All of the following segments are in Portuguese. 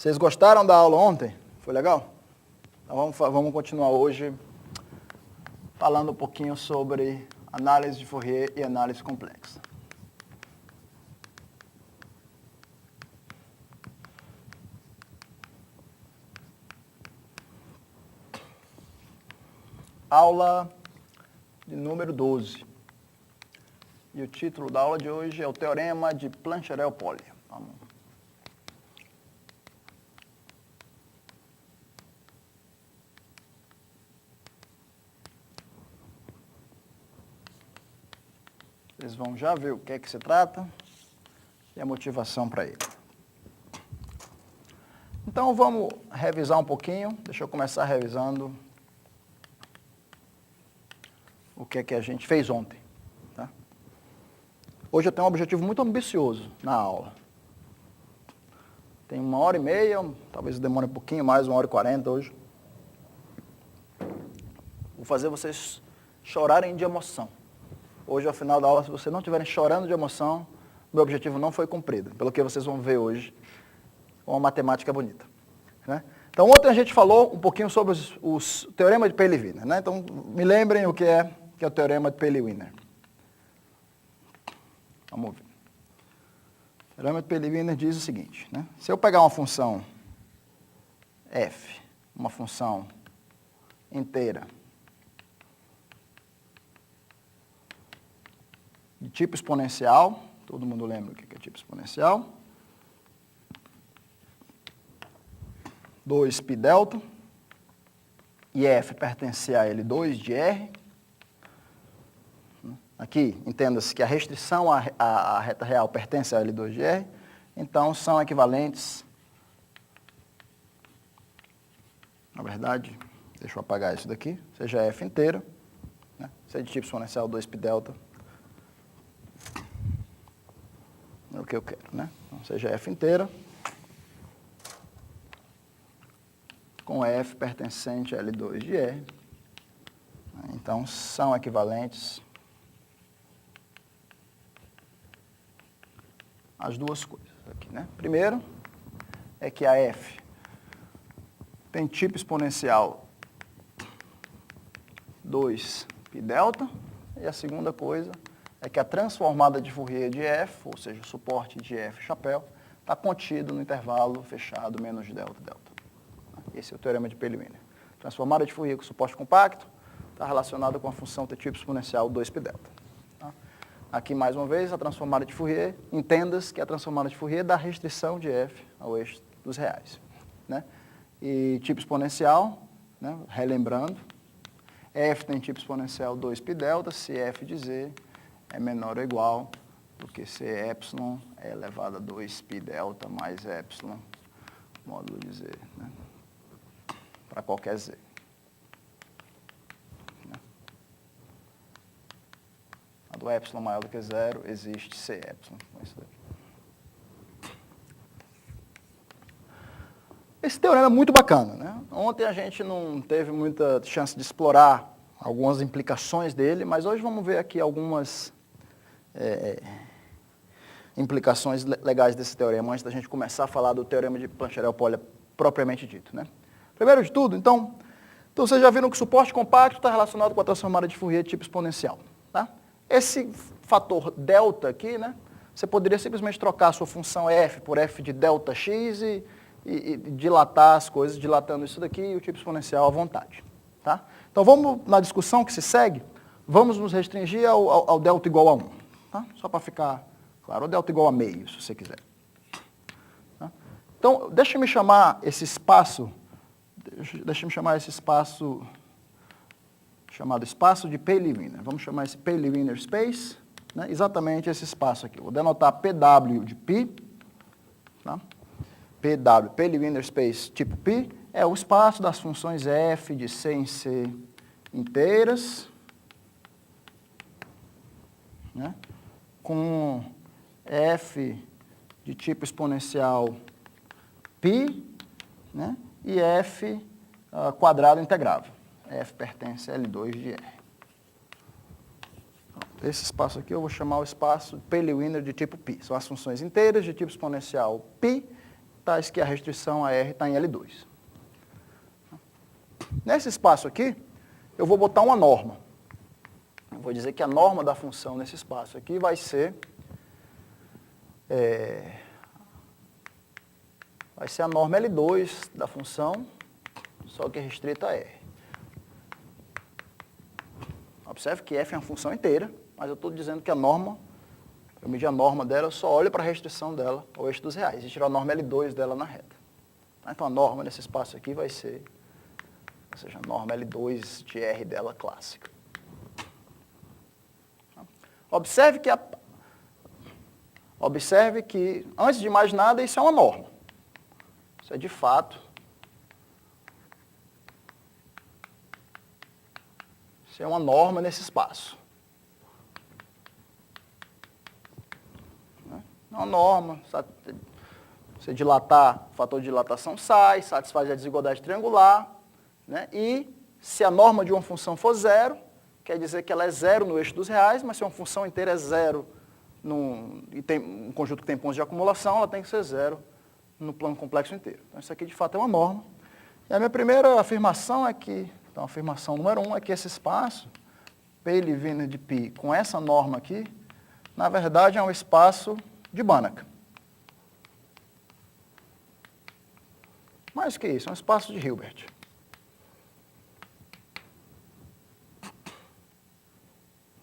Vocês gostaram da aula ontem? Foi legal? Então vamos continuar hoje falando um pouquinho sobre análise de Fourier e análise complexa. Aula de número 12. E o título da aula de hoje é o Teorema de Plancherel-Polya. Vamos. Vocês vão já ver o que é que se trata e a motivação para ele. Então vamos revisar um pouquinho. Deixa eu começar revisando o que é que a gente fez ontem. Tá? Hoje eu tenho um objetivo muito ambicioso na aula. Tem 1h30, talvez demore um pouquinho mais, 1h40 hoje. Vou fazer vocês chorarem de emoção. Hoje, ao final da aula, se vocês não estiverem chorando de emoção, meu objetivo não foi cumprido, pelo que vocês vão ver hoje, uma matemática bonita. Né? Então, ontem a gente falou um pouquinho sobre os teoremas de Paley-Wiener. Né? Então, me lembrem o que é o teorema de Paley-Wiener. Vamos ver. O teorema de Paley-Wiener diz o seguinte, né? Se eu pegar uma função f, uma função inteira, de tipo exponencial, todo mundo lembra o que é tipo exponencial, 2π delta, e f pertence a L2 de R. Aqui, entenda-se que a restrição à reta real pertence a L2 de R, então são equivalentes, na verdade, deixa eu apagar isso daqui, seja f inteira, né? Se é de tipo exponencial 2π delta, é o que eu quero, né? Então, seja f inteira, com f pertencente a L2 de R. Então, são equivalentes as duas coisas aqui, né? Primeiro, é que a f tem tipo exponencial 2π delta, e a segunda coisa é que a transformada de Fourier de f, ou seja, o suporte de f chapéu, está contido no intervalo fechado menos delta delta. Esse é o teorema de Paley-Wiener. Transformada de Fourier com suporte compacto está relacionada com a função ter tipo exponencial 2π delta. Tá? Aqui, mais uma vez, a transformada de Fourier, entenda-se que a transformada de Fourier dá restrição de f ao eixo dos reais. Né? E tipo exponencial, né? Relembrando, f tem tipo exponencial 2π delta, se f de z é menor ou igual do que se epsilon é elevado a 2π delta mais epsilon módulo de z, né? Para qualquer z. Né? A do epsilon maior do que zero, existe c epsilon. Isso daqui. Esse teorema é muito bacana. Né? Ontem a gente não teve muita chance de explorar algumas implicações dele, mas hoje vamos ver aqui algumas implicações legais desse teorema, antes da gente começar a falar do teorema de Plancherel-Polya propriamente dito. Né? Primeiro de tudo, então vocês já viram que o suporte compacto está relacionado com a transformada de Fourier de tipo exponencial. Tá? Esse fator delta aqui, né, você poderia simplesmente trocar a sua função f por f de delta x e dilatar as coisas, dilatando isso daqui e o tipo exponencial à vontade. Tá? Então vamos, na discussão que se segue, vamos nos restringir ao delta igual a 1. Tá? Só para ficar claro, ou delta igual a meio, se você quiser. Tá? Então, deixa-me chamar esse espaço chamado espaço de Paley-Wiener. Vamos chamar esse Paley-Wiener space, né? Exatamente esse espaço aqui. Vou denotar PW de π. Tá? PW, Paley-Wiener space tipo π, é o espaço das funções f de c em c inteiras, né? Com f de tipo exponencial π, né? E f quadrado integrável. F pertence a L2 de R. Esse espaço aqui eu vou chamar o espaço Paley-Wiener de tipo π. São as funções inteiras de tipo exponencial π tais que a restrição a R está em L2. Nesse espaço aqui, eu vou botar uma norma. Eu vou dizer que a norma da função nesse espaço aqui vai ser a norma L2 da função, só que restrita a R. Observe que f é uma função inteira, mas eu estou dizendo que a norma, para medir a norma dela, eu só olho para a restrição dela ao eixo dos reais, e tirar a norma L2 dela na reta. Então a norma nesse espaço aqui vai ser, ou seja, a norma L2 de R dela clássica. Observe que, antes de mais nada, isso é uma norma. Isso é de fato. Isso é uma norma nesse espaço. Uma norma, você dilatar, o fator de dilatação sai, satisfaz a desigualdade triangular, né? E se a norma de uma função for zero, quer dizer que ela é zero no eixo dos reais, mas se uma função inteira é zero e tem um conjunto que tem pontos de acumulação, ela tem que ser zero no plano complexo inteiro. Então isso aqui de fato é uma norma. E a minha primeira afirmação é que, então a afirmação número 1 é que esse espaço, P Leviner de π, com essa norma aqui, na verdade é um espaço de Banach. Mais que isso, é um espaço de Hilbert.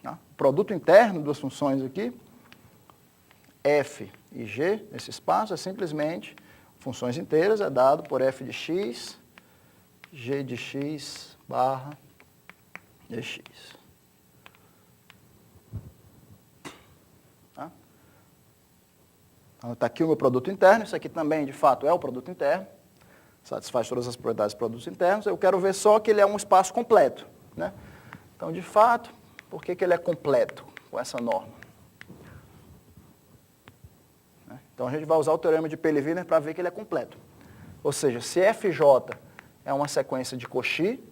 O produto interno das funções aqui, f e g, nesse espaço, é simplesmente funções inteiras, é dado por f de x, g de x barra dx. Então, está aqui o meu produto interno, isso aqui também, de fato, é o produto interno, satisfaz todas as propriedades dos produtos internos. Eu quero ver só que ele é um espaço completo, né? Então, de fato, por que ele é completo com essa norma? Então, a gente vai usar o teorema de Pelley-Wiener para ver que ele é completo. Ou seja, se Fj é uma sequência de Cauchy,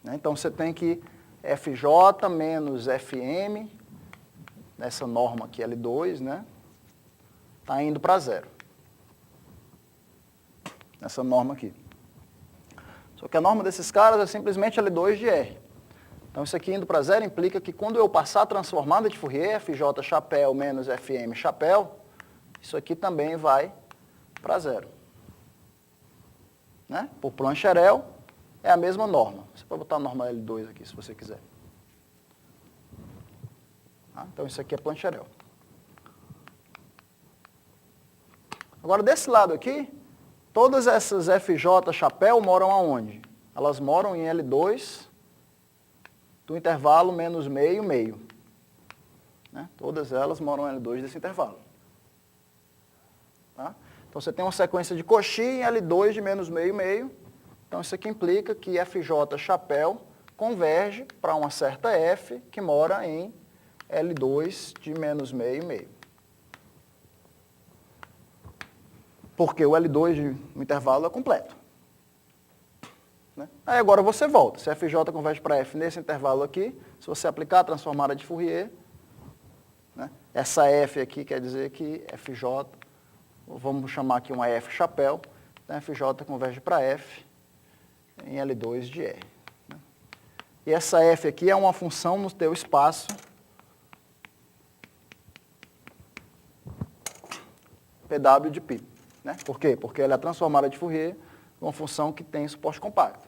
né? Então, você tem que Fj menos Fm, nessa norma aqui, L2, né? Está indo para zero. Nessa norma aqui. Só que a norma desses caras é simplesmente L2 de R. Então, isso aqui indo para zero implica que quando eu passar a transformada de Fourier, Fj chapéu menos Fm chapéu, isso aqui também vai para zero. Né? Por Plancherel, é a mesma norma. Você pode botar a norma L2 aqui, se você quiser. Então, isso aqui é Plancherel. Agora, desse lado aqui, todas essas FJ chapéu moram aonde? Elas moram em L2 do intervalo menos meio, meio. Né? Todas elas moram em L2 desse intervalo. Tá? Então, você tem uma sequência de Cauchy em L2 de menos meio, meio. Então, isso aqui implica que FJ chapéu converge para uma certa F que mora em L2 de menos meio, meio. Porque o L2 no intervalo é completo. Né? Aí agora você volta. Se FJ converge para F nesse intervalo aqui, se você aplicar a transformada de Fourier, né, essa F aqui quer dizer que FJ, vamos chamar aqui uma F chapéu, então FJ converge para F em L2 de R. Né? E essa F aqui é uma função no teu espaço PW de π. Né? Por quê? Porque ela é transformada de Fourier uma função que tem suporte compacto.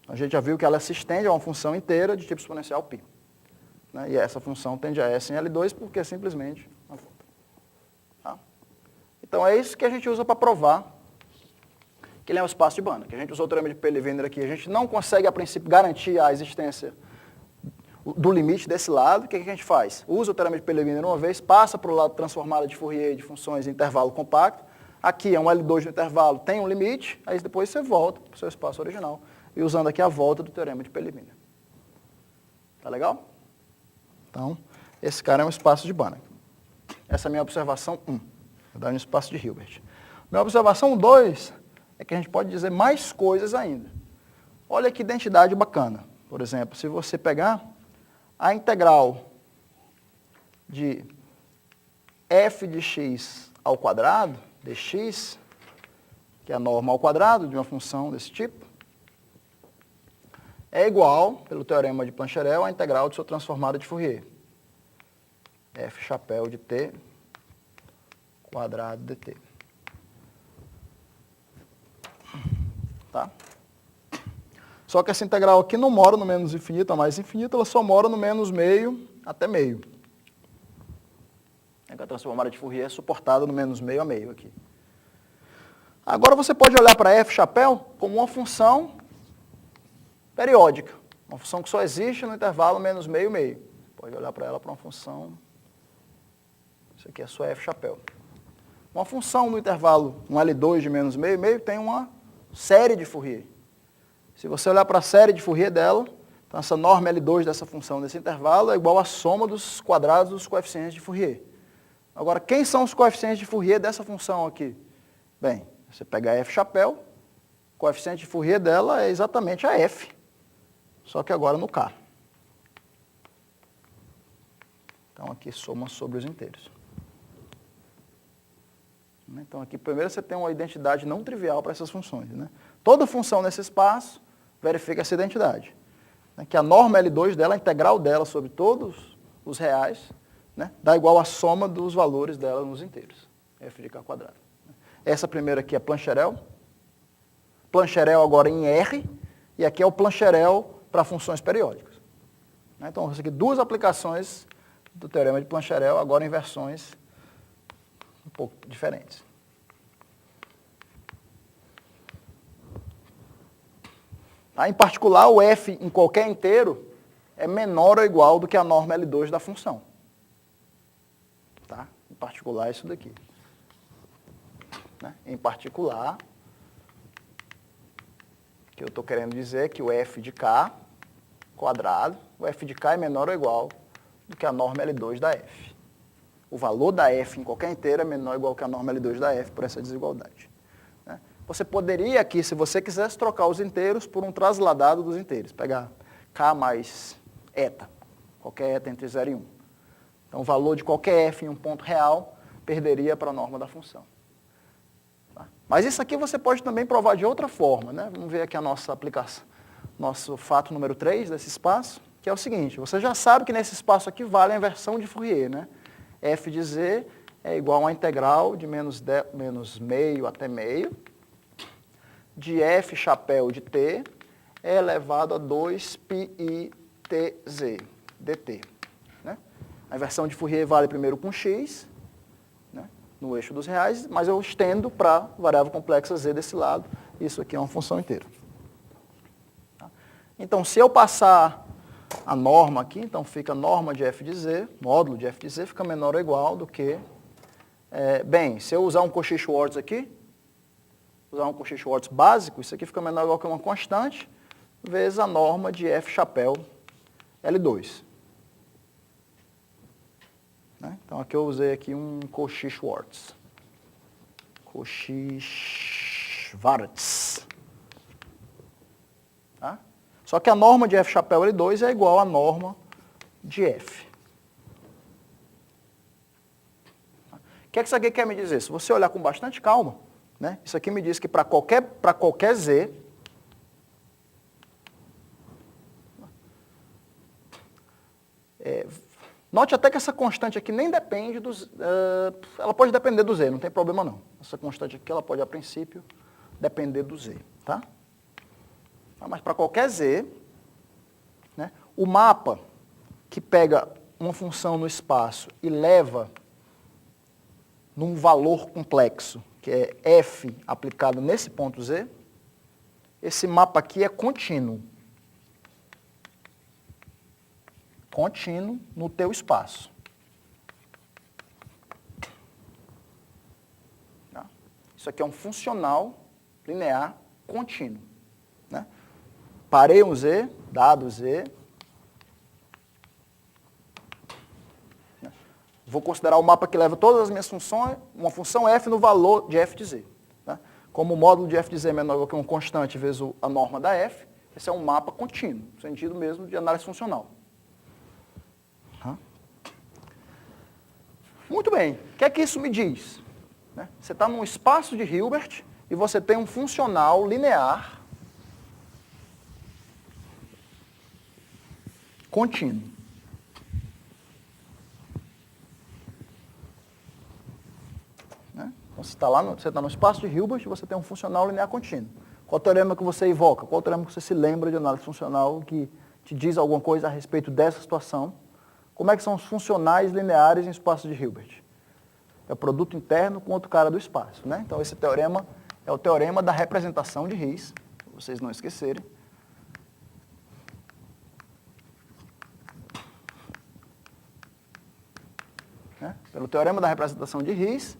A gente já viu que ela se estende a uma função inteira de tipo exponencial π. Né? E essa função tende a S em L2 porque é simplesmente uma volta. Tá? Então é isso que a gente usa para provar que ele é um espaço de Banach. A gente usou o teorema de Pelley-Wiener aqui. A gente não consegue, a princípio, garantir a existência do limite desse lado. O que a gente faz? Usa o teorema de Pelley-Wiener uma vez, passa para o lado transformada de Fourier de funções em intervalo compacto. Aqui é um L2 no intervalo, tem um limite, aí depois você volta para o seu espaço original, e usando aqui a volta do teorema de Pelley-Wiener. Tá legal? Então, esse cara é um espaço de Banach. Essa é a minha observação 1, um espaço de Hilbert. Minha observação 2 é que a gente pode dizer mais coisas ainda. Olha que identidade bacana. Por exemplo, se você pegar a integral de f de x ao quadrado, dx, que é a norma ao quadrado de uma função desse tipo, é igual, pelo teorema de Plancherel, à integral de sua transformada de Fourier. F chapéu de t quadrado dt. Tá? Só que essa integral aqui não mora no menos infinito a mais infinito, ela só mora no menos meio até meio. A transformada de Fourier é suportada no menos meio a meio aqui. Agora você pode olhar para f chapéu como uma função periódica, uma função que só existe no intervalo menos meio meio. Pode olhar para ela para uma função, isso aqui é sua f chapéu. Uma função no intervalo, um L2 de menos meio meio, tem uma série de Fourier. Se você olhar para a série de Fourier dela, então essa norma L2 dessa função desse intervalo é igual à soma dos quadrados dos coeficientes de Fourier. Agora, quem são os coeficientes de Fourier dessa função aqui? Bem, você pega a f chapéu, o coeficiente de Fourier dela é exatamente a f, só que agora no k. Então aqui soma sobre os inteiros. Então aqui primeiro você tem uma identidade não trivial para essas funções. Né? Toda função nesse espaço verifica essa identidade. Né? Que a norma L2 dela, a integral dela sobre todos os reais, né? Dá igual à soma dos valores dela nos inteiros. F de k quadrado. Essa primeira aqui é Plancherel. Plancherel agora em R, e aqui é o Plancherel para funções periódicas. Então, isso aqui duas aplicações do teorema de Plancherel, agora em versões um pouco diferentes. Tá? Em particular, o f em qualquer inteiro é menor ou igual do que a norma L2 da função. Tá? Em particular, isso daqui. Né? Em particular, o que eu estou querendo dizer é que o f de k quadrado, o f de k é menor ou igual do que a norma L2 da f. O valor da f em qualquer inteiro é menor ou igual que a norma L2 da f por essa desigualdade. Né? Você poderia aqui, se você quisesse trocar os inteiros por um trasladado dos inteiros, pegar k mais eta, qualquer eta entre 0 e 1. Então, o valor de qualquer f em um ponto real perderia para a norma da função. Tá? Mas isso aqui você pode também provar de outra forma. Né? Vamos ver aqui a nossa aplicação, nosso fato número 3 desse espaço, que é o seguinte, você já sabe que nesse espaço aqui vale a inversão de Fourier. Né? F de z é igual a integral de menos meio até meio, de f chapéu de t é elevado a 2πi tz dt. Né? A inversão de Fourier vale primeiro com x, né, no eixo dos reais, mas eu estendo para a variável complexa z desse lado. Isso aqui é uma função inteira. Tá? Então, se eu passar a norma aqui, então fica norma de f de z, módulo de f de z, fica menor ou igual do que... bem, se eu usar um Cauchy-Schwarz aqui, usar um Cauchy-Schwarz básico, isso aqui fica menor ou igual que uma constante, vezes a norma de f chapéu L2. Né? Então, aqui eu usei aqui um Cauchy-Schwarz. Cauchy-Schwarz. Tá? Só que a norma de f chapéu L2 é igual à norma de f. O que isso aqui quer me dizer? Se você olhar com bastante calma, né, isso aqui me diz que para qualquer z, note até que essa constante aqui nem depende dos... ela pode depender do z, não tem problema não. Essa constante aqui, ela pode, a princípio, depender do z. Tá? Mas para qualquer z, né, o mapa que pega uma função no espaço e leva num valor complexo, que é f aplicado nesse ponto z, esse mapa aqui é contínuo. Contínuo no teu espaço. Tá? Isso aqui é um funcional linear contínuo. Né? Parei um z, dado z. Vou considerar o mapa que leva todas as minhas funções, uma função f no valor de f de z. Tá? Como o módulo de f de z é menor que uma constante vezes a norma da f, esse é um mapa contínuo, no sentido mesmo de análise funcional. Muito bem, o que é que isso me diz? Né? Você está num espaço de Hilbert e você tem um funcional linear contínuo. Né? Então, você está no espaço de Hilbert e você tem um funcional linear contínuo. Qual o teorema que você evoca? Qual o teorema que você se lembra de análise funcional que te diz alguma coisa a respeito dessa situação? Como é que são os funcionais lineares em espaço de Hilbert? É o produto interno com outro cara do espaço. Né? Então, esse teorema é o teorema da representação de Riesz, para vocês não esquecerem. Né? Pelo teorema da representação de Riesz,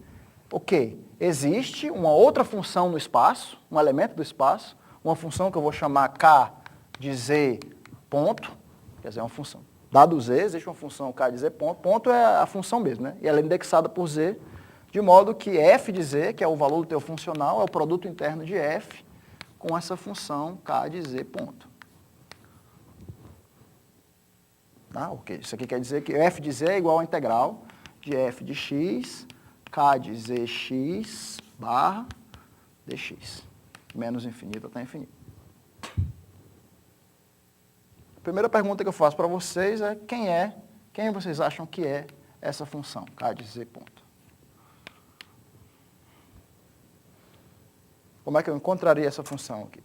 existe uma outra função no espaço, um elemento do espaço, uma função que eu vou chamar K de Z ponto, quer dizer, uma função. Dado Z, existe uma função K de Z ponto, ponto é a função mesmo, né? E ela é indexada por Z, de modo que F de Z, que é o valor do teu funcional, é o produto interno de F com essa função K de Z ponto. Tá? Ok, isso aqui quer dizer que F de Z é igual à integral de F de X, K de Zx barra dx, menos infinito até infinito. A primeira pergunta que eu faço para vocês é quem vocês acham que é essa função, K de Z ponto? Como é que eu encontraria essa função aqui?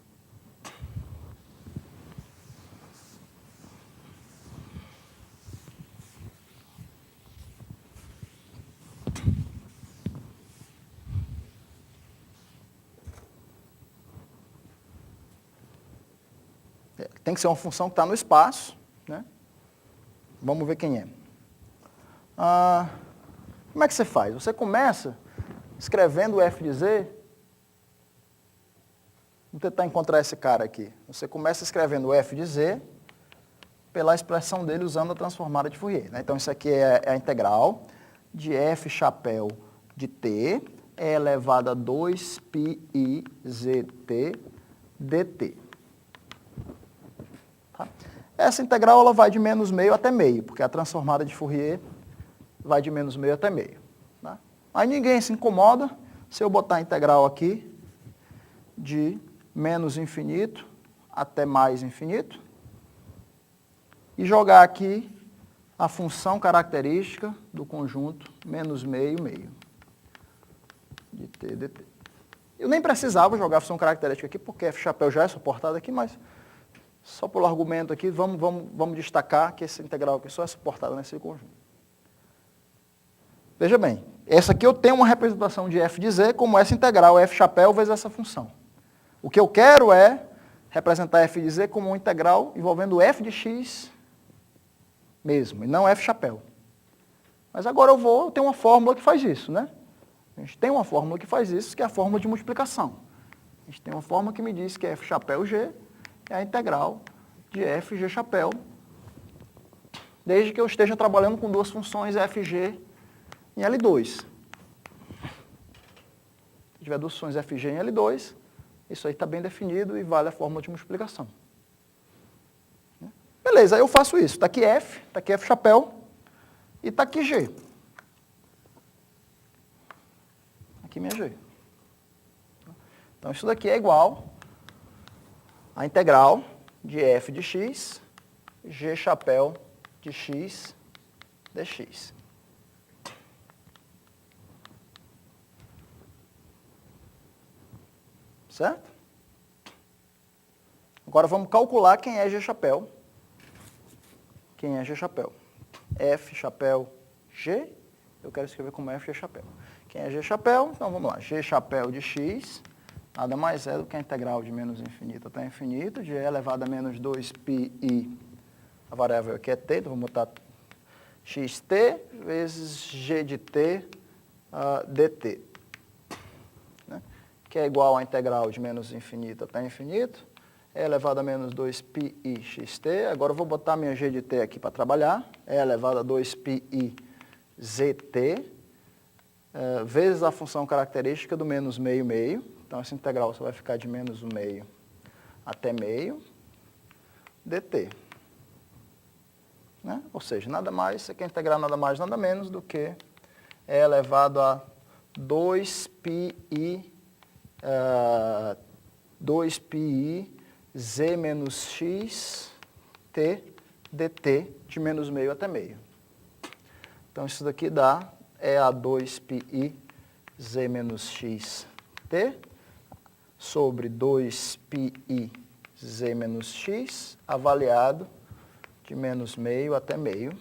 Tem que ser uma função que está no espaço, né? Vamos ver quem é. Como é que você faz? Você começa escrevendo o F de Z. Vamos tentar encontrar esse cara aqui. Você começa escrevendo o F de Z pela expressão dele usando a transformada de Fourier. Né? Então, isso aqui é a integral de F chapéu de T é elevado a 2πi zt dt. Tá? Essa integral ela vai de menos meio até meio, porque a transformada de Fourier vai de menos meio até meio. Tá? Aí ninguém se incomoda se eu botar a integral aqui de menos infinito até mais infinito e jogar aqui a função característica do conjunto menos meio, meio de t dt. Eu nem precisava jogar a função característica aqui, porque F chapéu já é suportado aqui, mas só pelo argumento aqui, vamos destacar que essa integral aqui só é suportada nesse conjunto. Veja bem, essa aqui eu tenho uma representação de F de Z como essa integral F chapéu vezes essa função. O que eu quero é representar F de Z como uma integral envolvendo F de X mesmo, e não F chapéu. Mas agora eu tenho uma fórmula que faz isso, né? A gente tem uma fórmula que faz isso, que é a fórmula de multiplicação. A gente tem uma fórmula que me diz que F chapéu G é a integral de F G chapéu, desde que eu esteja trabalhando com duas funções FG em L2. Se tiver duas funções FG em L2, isso aí está bem definido e vale a fórmula de multiplicação. Beleza, aí eu faço isso. Está aqui F chapéu e está aqui G. Aqui minha G. Então isso daqui é igual a integral de F de X, G chapéu de X dx. Certo? Agora vamos calcular quem é G chapéu. Quem é G chapéu? F chapéu G, eu quero escrever como F G chapéu. Quem é G chapéu? Então vamos lá, G chapéu de X, nada mais é do que a integral de menos infinito até infinito, de E elevado a menos 2πi, a variável aqui é t, então vamos botar xt vezes g de t dt, né? Que é igual à integral de menos infinito até infinito, E elevado a menos 2πi xt. Agora eu vou botar minha g de t aqui para trabalhar. E elevado a 2πi zt, vezes a função característica do menos meio, meio. Então, essa integral só vai ficar de menos o meio até meio dt. Né? Ou seja, nada mais, você quer integrar nada mais, nada menos do que é elevado a 2πi z menos x t dt de menos meio até meio. Então, isso daqui dá é a 2πi z menos x t sobre 2πi z menos x avaliado de menos meio até meio.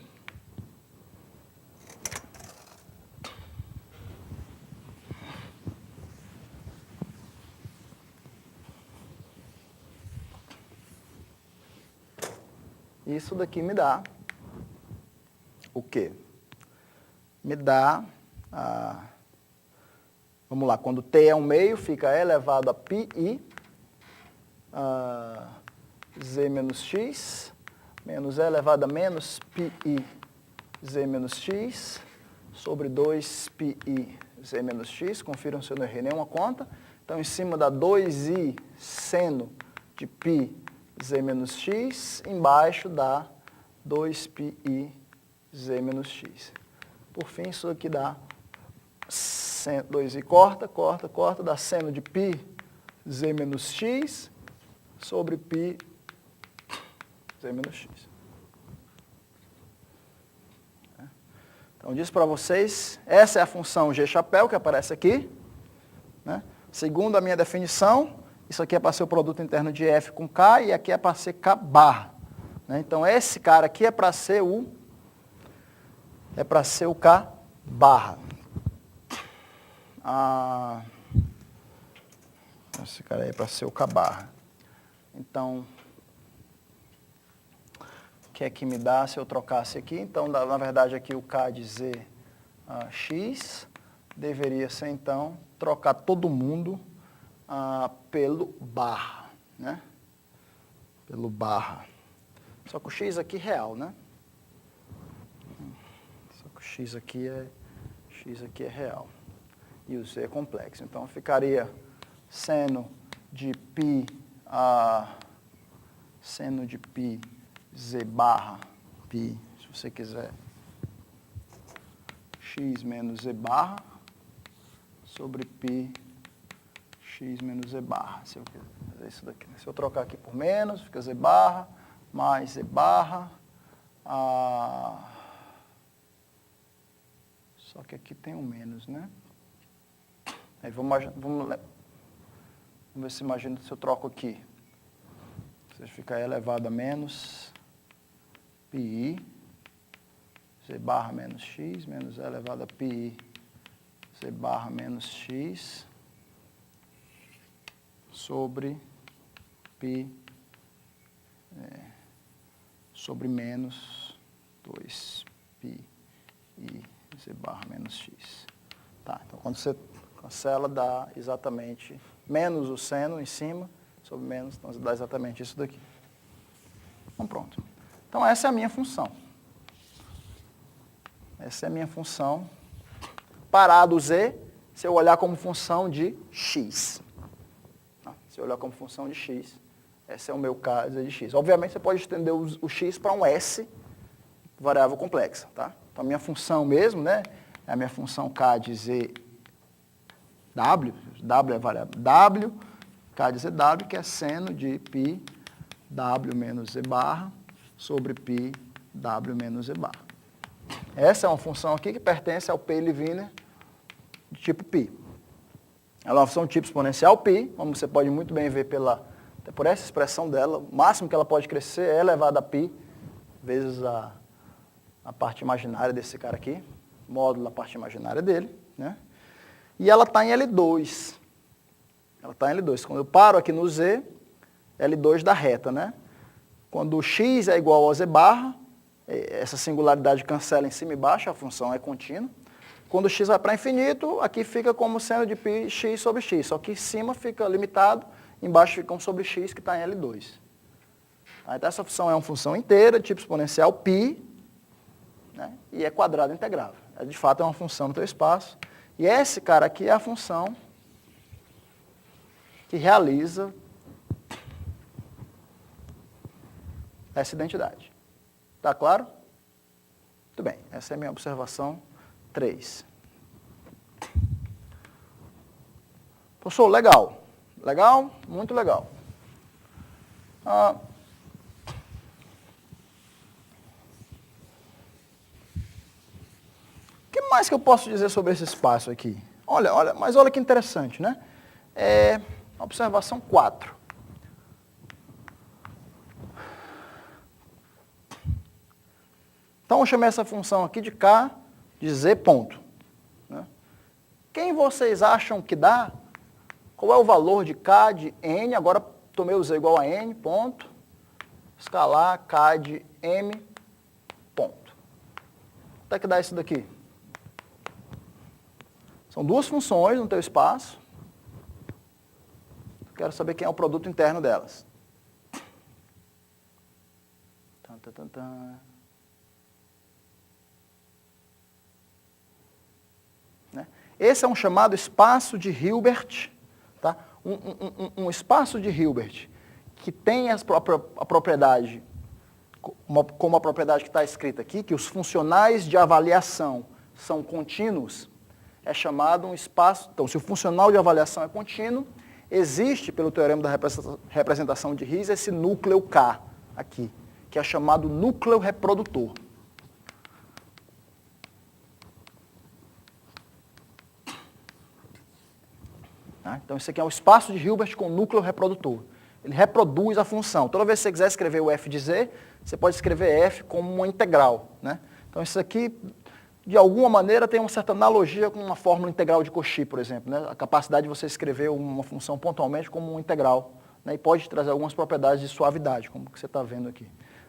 Isso daqui me dá o quê? Me dá, vamos lá, quando t é um meio, fica elevado a πi z menos x, menos e elevado a menos πi z menos x, sobre 2πi z menos x, confiram se eu não errei nenhuma conta. Então, em cima dá 2i seno de πi z menos x, embaixo dá 2πi z menos x. Por fim, isso aqui dá 2i corta, dá seno de π z menos x sobre π z menos x. Então, disse para vocês, essa é a função g chapéu que aparece aqui, né? Segundo a minha definição, isso aqui é para ser o produto interno de f com k e aqui é para ser k barra, né? Então, esse cara aqui é para ser o k barra. Esse cara aí é para ser o k barra. Então, o que é que me dá se eu trocasse aqui? Então, na verdade, aqui o k de z x deveria ser, então, trocar todo mundo pelo barra, né? Pelo barra. Só que o x aqui é real, né? Só que o x aqui é real. E o z é complexo. Então, ficaria seno de π z barra π, se você quiser, x menos z barra sobre π x menos z barra. Se eu quiser fazer isso daqui. Se eu trocar aqui por menos, fica z barra mais z barra. Só que aqui tem um menos, né? Aí vamos ver se imagina se eu troco aqui. Você fica elevado a menos πi, z barra menos x, menos e elevado a πi, z barra menos x, sobre π, sobre menos 2πi z barra menos x. Tá, então quando você cancela, dá exatamente menos o seno em cima, sobre menos, então dá exatamente isso daqui. Então, pronto. Então, essa é a minha função. Essa é a minha função. Parado z, se eu olhar como função de x. Se eu olhar como função de x, esse é o meu caso de x. Obviamente, você pode estender o x para um s, variável complexa, tá? Então, a minha função mesmo, né, é a minha função k de z w é a variável w, k de zw, que é seno de π w menos z barra sobre π w menos z barra. Essa é uma função aqui que pertence ao Peille-Wiener de tipo π. Ela é uma função de tipo exponencial π, como você pode muito bem ver até por essa expressão dela, o máximo que ela pode crescer é elevado a π vezes a parte imaginária desse cara aqui, módulo da parte imaginária dele, né? E ela está em L2. Ela está em L2. Quando eu paro aqui no z, L2 da reta, né? Quando o x é igual a z barra, essa singularidade cancela em cima e baixo, a função é contínua. Quando o x vai para infinito, aqui fica como seno de π x sobre x, só que em cima fica limitado, embaixo fica um sobre x que está em L2. Então essa função é uma função inteira, tipo exponencial π, né? E é quadrado integrável. De fato é uma função no teu espaço. E esse cara aqui é a função que realiza essa identidade. Está claro? Muito bem, essa é a minha observação 3. Professor, legal. Legal? Muito legal. O que mais que eu posso dizer sobre esse espaço aqui? Mas olha que interessante, né? Observação 4. Então, eu chamei essa função aqui de K de Z ponto. Né? Quem vocês acham que dá? Qual é o valor de K de N? Agora, tomei o Z igual a N, ponto. Escalar K de M, ponto. Quanto é que dá isso daqui? São duas funções no teu espaço. Quero saber quem é o produto interno delas. Esse é um chamado espaço de Hilbert, tá? Um espaço de Hilbert que tem a propriedade, como a propriedade que está escrita aqui, que os funcionais de avaliação são contínuos, é chamado um espaço. Então, se o funcional de avaliação é contínuo, existe, pelo teorema da representação de Riesz, esse núcleo K aqui, que é chamado núcleo reprodutor. Então, isso aqui é o espaço de Hilbert com núcleo reprodutor. Ele reproduz a função. Toda vez que você quiser escrever o f de z, você pode escrever f como uma integral. Né? Então, isso aqui, de alguma maneira, tem uma certa analogia com uma fórmula integral de Cauchy, por exemplo. Né? A capacidade de você escrever uma função pontualmente como uma integral. Né? E pode trazer algumas propriedades de suavidade, como que você está vendo aqui.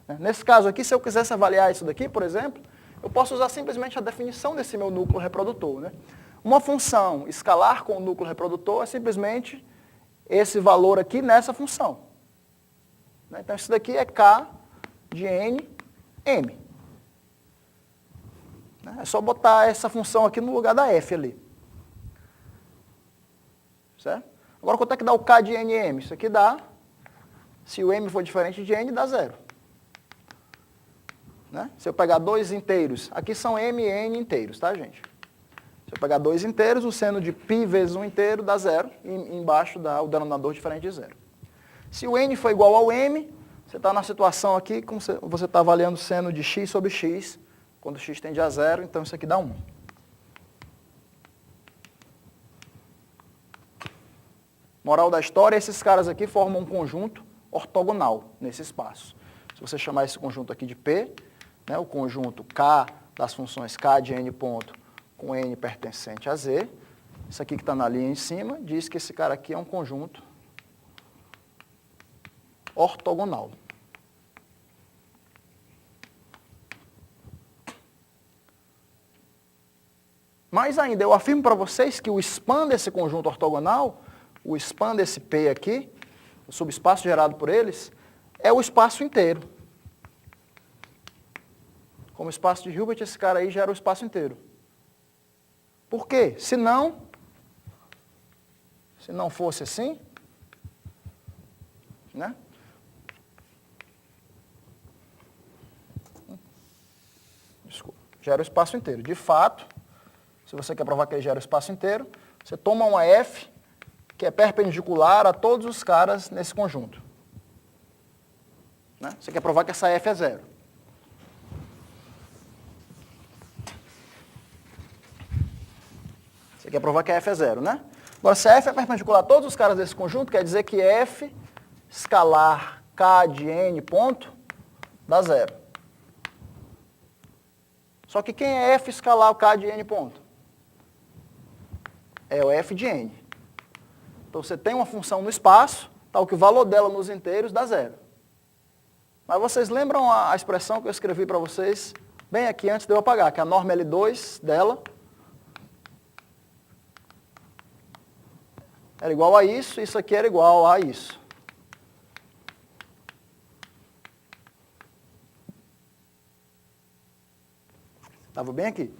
Né? Nesse caso aqui, se eu quisesse avaliar isso daqui, por exemplo, eu posso usar simplesmente a definição desse meu núcleo reprodutor. Né? Uma função escalar com o núcleo reprodutor é simplesmente esse valor aqui nessa função. Então, isso daqui é K de N, M. É só botar essa função aqui no lugar da F ali. Certo? Agora, quanto é que dá o K de N e M? Isso aqui dá, se o M for diferente de N, dá 0. Né? Se eu pegar dois inteiros, aqui são M e N inteiros, tá, gente? Se eu pegar dois inteiros, o seno de π vezes 1 inteiro dá 0, e embaixo dá o denominador diferente de 0. Se o n for igual ao m, você está na situação aqui, como você está avaliando o seno de x sobre x, quando x tende a 0, então isso aqui dá 1. Moral da história, esses caras aqui formam um conjunto ortogonal nesse espaço. Se você chamar esse conjunto aqui de P, né, o conjunto K das funções K de n ponto, com n pertencente a z, isso aqui que está na linha em cima, diz que esse cara aqui é um conjunto ortogonal. Mais ainda, eu afirmo para vocês que o span desse conjunto ortogonal, o span desse P aqui, o subespaço gerado por eles, é o espaço inteiro. Como espaço de Hilbert, esse cara aí gera o espaço inteiro. Por quê? Se não fosse assim, né? Desculpa, gera o espaço inteiro. De fato, se você quer provar que ele gera o espaço inteiro, você toma uma F que é perpendicular a todos os caras nesse conjunto. Né? Você quer provar que essa F é 0. Você quer provar que a F é 0, né? Agora, se a F é perpendicular a todos os caras desse conjunto, quer dizer que F escalar K de N ponto dá 0. Só que quem é F escalar o K de N ponto? É o F de N. Então, você tem uma função no espaço, tal que o valor dela nos inteiros dá 0. Mas vocês lembram a expressão que eu escrevi para vocês bem aqui antes de eu apagar, que a norma L2 dela era igual a isso aqui era igual a isso. Estava bem aqui.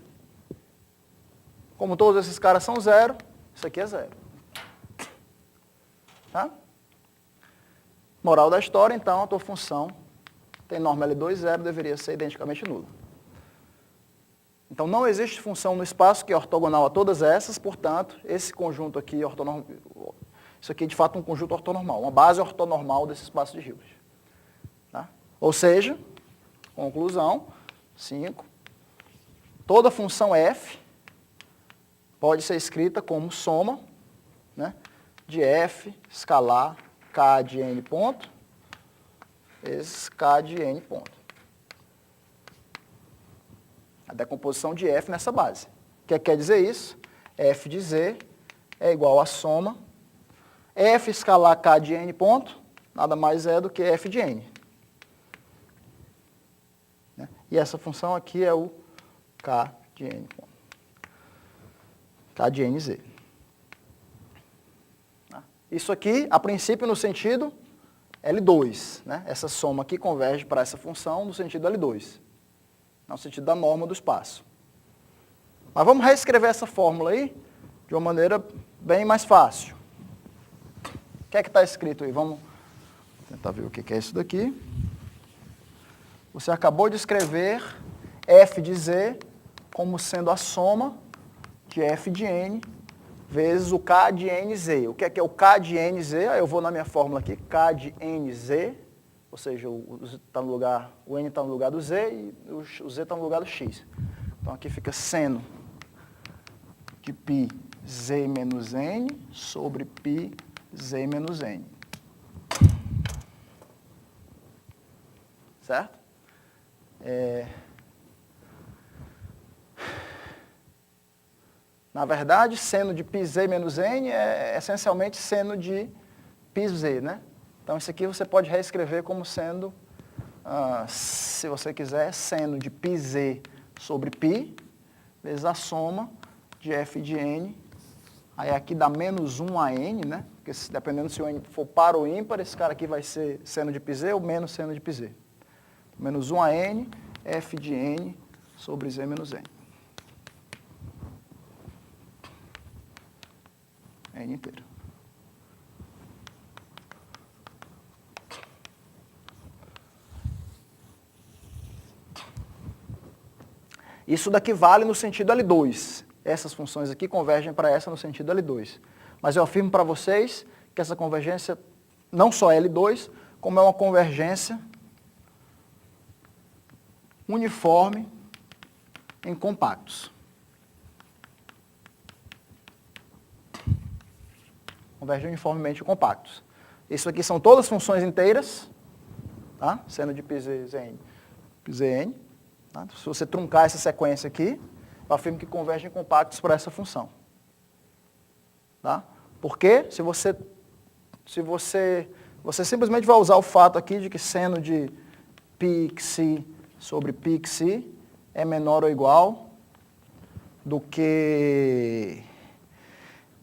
Como todos esses caras são 0, isso aqui é 0. Tá? Moral da história, então, a tua função tem norma L2, 0, deveria ser identicamente nula. Então, não existe função no espaço que é ortogonal a todas essas, portanto, esse conjunto aqui, isso aqui é de fato um conjunto ortonormal, uma base ortonormal desse espaço de Hilbert. Tá? Ou seja, conclusão, 5, toda função f pode ser escrita como soma, né, de f escalar k de n ponto, vezes k de n ponto. A decomposição de f nessa base. O que quer dizer isso? F de z é igual a soma f escalar k de n ponto, nada mais é do que f de n. Né? E essa função aqui é o k de n ponto. K de nz. Isso aqui, a princípio, no sentido L2. Né? Essa soma aqui converge para essa função no sentido L2. No sentido da norma do espaço. Mas vamos reescrever essa fórmula aí de uma maneira bem mais fácil. O que é que está escrito aí? Vamos tentar ver o que é isso daqui. Você acabou de escrever f de z como sendo a soma de f de n vezes o k de nz. O que é o k de nz? Eu vou na minha fórmula aqui, k de nz, ou seja, o n está no lugar do z e o z está no lugar do x. Então aqui fica seno de π z menos n sobre π z menos n. Certo? Na verdade, seno de πz menos n é essencialmente seno de πz, né? Então, isso aqui você pode reescrever como sendo, se você quiser, seno de πz sobre π, vezes a soma de f de n. Aí aqui dá menos 1 a n, né? Porque dependendo se o n for par ou ímpar, esse cara aqui vai ser seno de πz ou menos seno de πz. Menos 1 a n, f de n sobre z menos n. N inteiro. Isso daqui vale no sentido L2. Essas funções aqui convergem para essa no sentido L2. Mas eu afirmo para vocês que essa convergência não só é L2, como é uma convergência uniforme em compactos. Convergem uniformemente em compactos. Isso aqui são todas funções inteiras, tá? Seno de πzn, πzn. Tá? Se você truncar essa sequência aqui, eu afirmo que convergem compactos para essa função. Tá? Porque você simplesmente vai usar o fato aqui de que seno de πxi sobre πxi é menor ou igual do que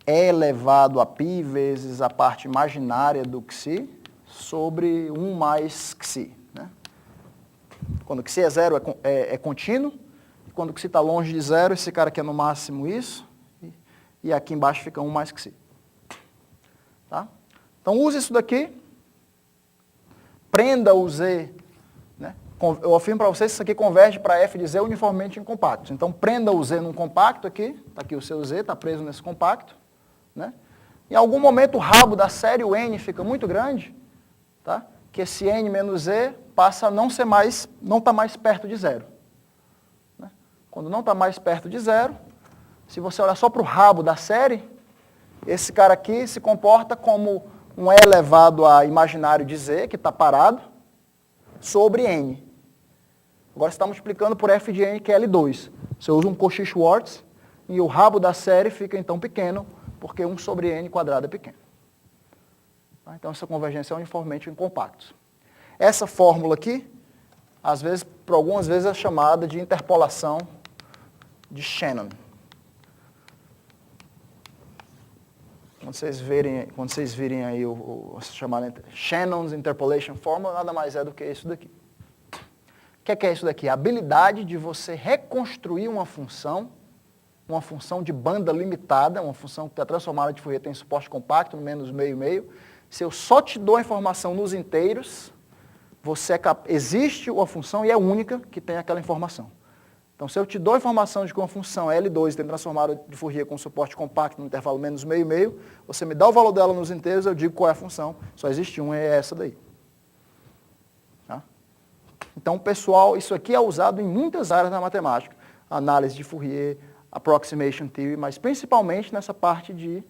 e elevado a π vezes a parte imaginária do xi sobre 1 mais xi. Né? Quando xi é zero, é contínuo. Quando xi está longe de zero, esse cara aqui é no máximo isso. E aqui embaixo fica 1 mais xi. Tá? Então, use isso daqui. Prenda o z. Né? Eu afirmo para vocês que isso aqui converge para f de z uniformemente em compactos. Então, prenda o z num compacto aqui. Está aqui o seu z, está preso nesse compacto. Né? Em algum momento, o rabo da série, o n, fica muito grande. Tá? Que esse n menos z passa a não está mais perto de zero. Né? Quando não está mais perto de zero, se você olhar só para o rabo da série, esse cara aqui se comporta como um e elevado a imaginário de z, que está parado, sobre n. Agora você está multiplicando por f de n, que é L2. Você usa um Cauchy-Schwarz e o rabo da série fica então pequeno, porque 1 sobre n quadrado é pequeno. Então, essa convergência é uniformemente em compactos. Essa fórmula aqui, às vezes, por algumas vezes, é chamada de interpolação de Shannon. Quando vocês virem aí o chamado Shannon's Interpolation Formula, nada mais é do que isso daqui. O que é isso daqui? A habilidade de você reconstruir uma função de banda limitada, uma função que a transformada de Fourier tem suporte compacto, no menos meio. Se eu só te dou a informação nos inteiros, existe uma função e é única que tem aquela informação. Então, se eu te dou a informação de que uma função L2 tem transformada de Fourier com suporte compacto no intervalo menos meio e meio, você me dá o valor dela nos inteiros, eu digo qual é a função. Só existe uma, é essa daí. Tá? Então, pessoal, isso aqui é usado em muitas áreas da matemática. Análise de Fourier, approximation theory, mas principalmente nessa parte de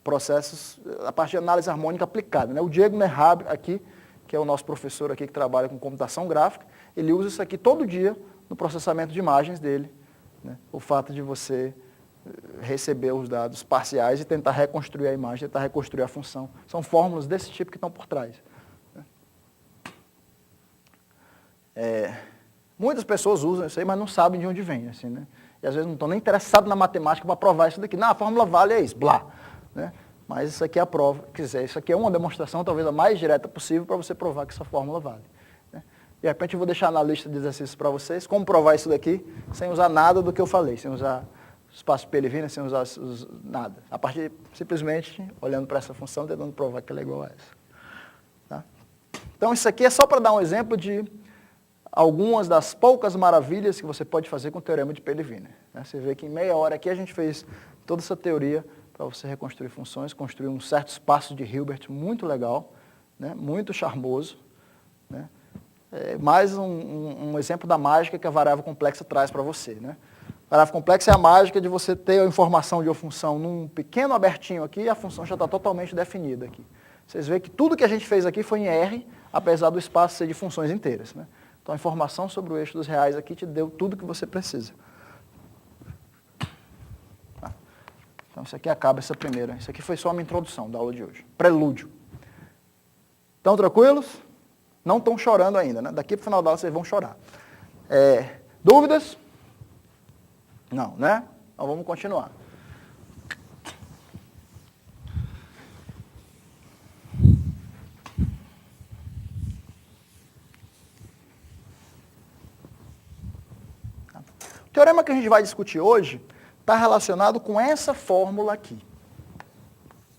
processos, a parte de análise harmônica aplicada. Né? O Diego Nerhab aqui, que é o nosso professor aqui que trabalha com computação gráfica, ele usa isso aqui todo dia no processamento de imagens dele. Né? O fato de você receber os dados parciais e tentar reconstruir a imagem, tentar reconstruir a função. São fórmulas desse tipo que estão por trás. Muitas pessoas usam isso aí, mas não sabem de onde vem. Assim, né? E às vezes não estão nem interessados na matemática para provar isso daqui. Não, a fórmula vale é isso, blá. Né? Mas isso aqui é a prova, quer dizer, isso aqui é uma demonstração talvez a mais direta possível para você provar que essa fórmula vale. Né? De repente eu vou deixar na lista de exercícios para vocês como provar isso daqui sem usar nada do que eu falei, sem usar espaço Pelevina, sem usar nada. A partir simplesmente olhando para essa função, tentando provar que ela é igual a essa. Tá? Então isso aqui é só para dar um exemplo de algumas das poucas maravilhas que você pode fazer com o teorema de Pelevina. Né? Você vê que em meia hora aqui a gente fez toda essa teoria para você reconstruir funções, construir um certo espaço de Hilbert muito legal, né? Muito charmoso. Né? Mais um exemplo da mágica que a variável complexa traz para você. Né? A variável complexa é a mágica de você ter a informação de uma função num pequeno abertinho aqui e a função já está totalmente definida aqui. Vocês veem que tudo que a gente fez aqui foi em R, apesar do espaço ser de funções inteiras. Né? Então a informação sobre o eixo dos reais aqui te deu tudo que você precisa. Então, isso aqui acaba essa primeira. Isso aqui foi só uma introdução da aula de hoje. Prelúdio. Estão tranquilos? Não estão chorando ainda, né? Daqui para o final da aula vocês vão chorar. Dúvidas? Não, né? Então vamos continuar. O teorema que a gente vai discutir hoje está relacionado com essa fórmula aqui.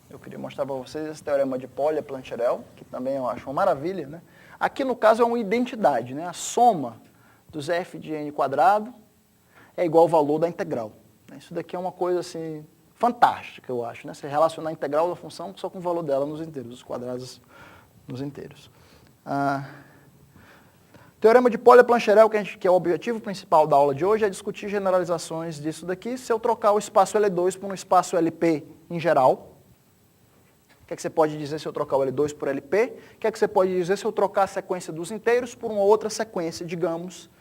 Eu queria mostrar para vocês esse teorema de Polya-Plancherel, que também eu acho uma maravilha. Né? Aqui, no caso, é uma identidade. Né? A soma dos f de n quadrado é igual ao valor da integral. Isso daqui é uma coisa assim, fantástica, eu acho. Né? Você relacionar a integral da função só com o valor dela nos inteiros, os quadrados nos inteiros. Teorema de Polya-Plancherel, que é o objetivo principal da aula de hoje, é discutir generalizações disso daqui. Se eu trocar o espaço L2 por um espaço LP em geral, o que é que você pode dizer se eu trocar o L2 por LP? O que é que você pode dizer se eu trocar a sequência dos inteiros por uma outra sequência, digamos,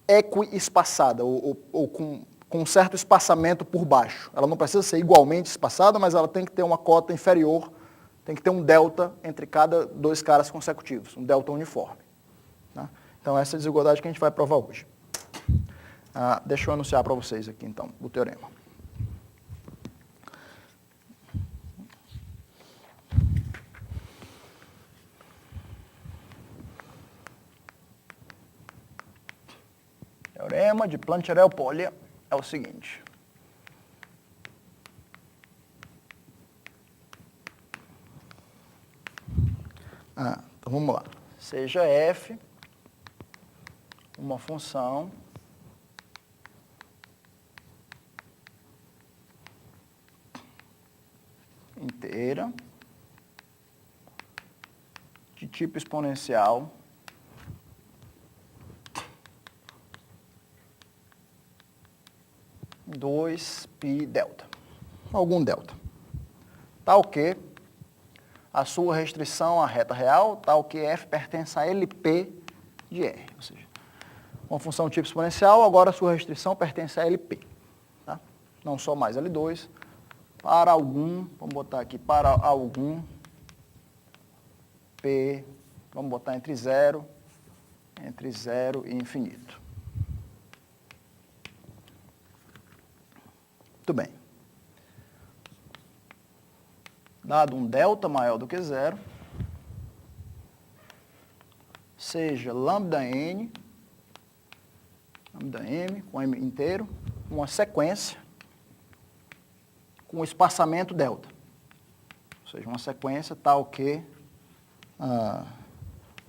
equi-espaçada, ou com um certo espaçamento por baixo. Ela não precisa ser igualmente espaçada, mas ela tem que ter uma cota inferior. Tem que ter um delta entre cada dois caras consecutivos, um delta uniforme. Tá? Então, essa é a desigualdade que a gente vai provar hoje. Deixa eu anunciar para vocês aqui, então, o teorema. Teorema de Plancherel-Polya é o seguinte. Então vamos lá. Seja f uma função inteira de tipo exponencial π delta. Algum delta. Tal que a sua restrição à reta real, tal que f pertence a LP de R. Ou seja, uma função tipo exponencial, agora a sua restrição pertence a LP. Tá? Não só mais L2, para algum, vamos botar aqui, para algum P, vamos botar entre 0 e infinito. Muito bem. Dado um delta maior do que 0, seja lambda m, com m inteiro, uma sequência com espaçamento delta. Ou seja, uma sequência tal que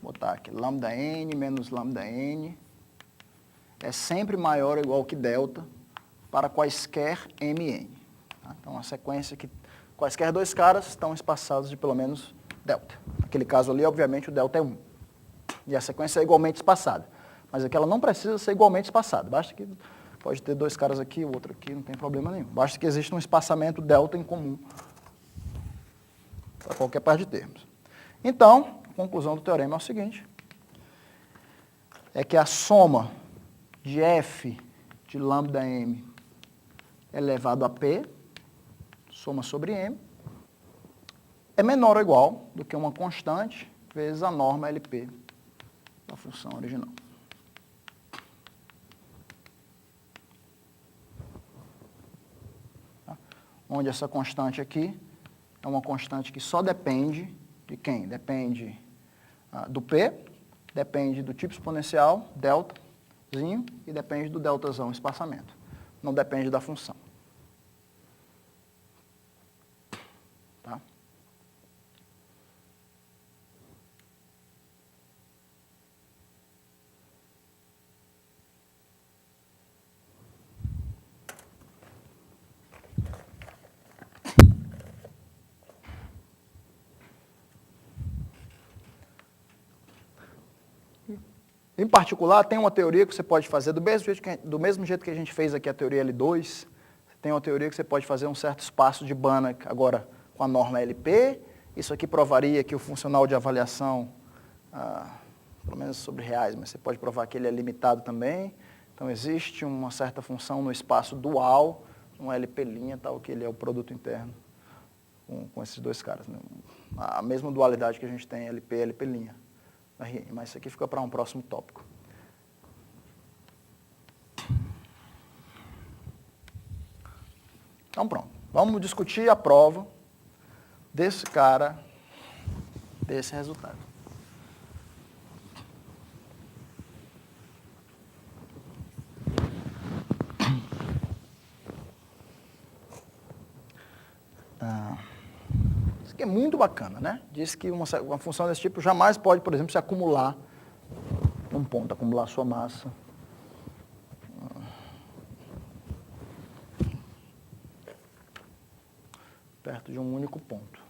Vou botar aqui, lambda n menos lambda n é sempre maior ou igual que delta para quaisquer mn. Tá? Então, a sequência que quaisquer dois caras estão espaçados de pelo menos delta. Naquele caso ali, obviamente, o delta é 1. E a sequência é igualmente espaçada. Mas aqui ela não precisa ser igualmente espaçada. Basta que pode ter dois caras aqui, o outro aqui, não tem problema nenhum. Basta que exista um espaçamento delta em comum para qualquer par de termos. Então, a conclusão do teorema é o seguinte, é que a soma de f de lambda m elevado a p, soma sobre m, é menor ou igual do que uma constante vezes a norma LP da função original. Tá? Onde essa constante aqui é uma constante que só depende de quem? Depende do P, depende do tipo exponencial, deltazinho, e depende do deltazão, espaçamento. Não depende da função. Tá? Em particular, tem uma teoria que você pode fazer, do mesmo jeito que a gente fez aqui a teoria L2, tem uma teoria que você pode fazer um certo espaço de Banach, agora com a norma LP. Isso aqui provaria que o funcional de avaliação, pelo menos sobre reais, mas você pode provar que ele é limitado também. Então, existe uma certa função no espaço dual, um LP', tal, que ele é o produto interno com esses dois caras. Né? A mesma dualidade que a gente tem LP e LP'. Mas isso aqui fica para um próximo tópico. Então pronto, vamos discutir a prova desse cara, desse resultado. Isso aqui é muito bacana, né? Diz que uma função desse tipo jamais pode, por exemplo, se acumular num ponto, acumular sua massa. Perto de um único ponto.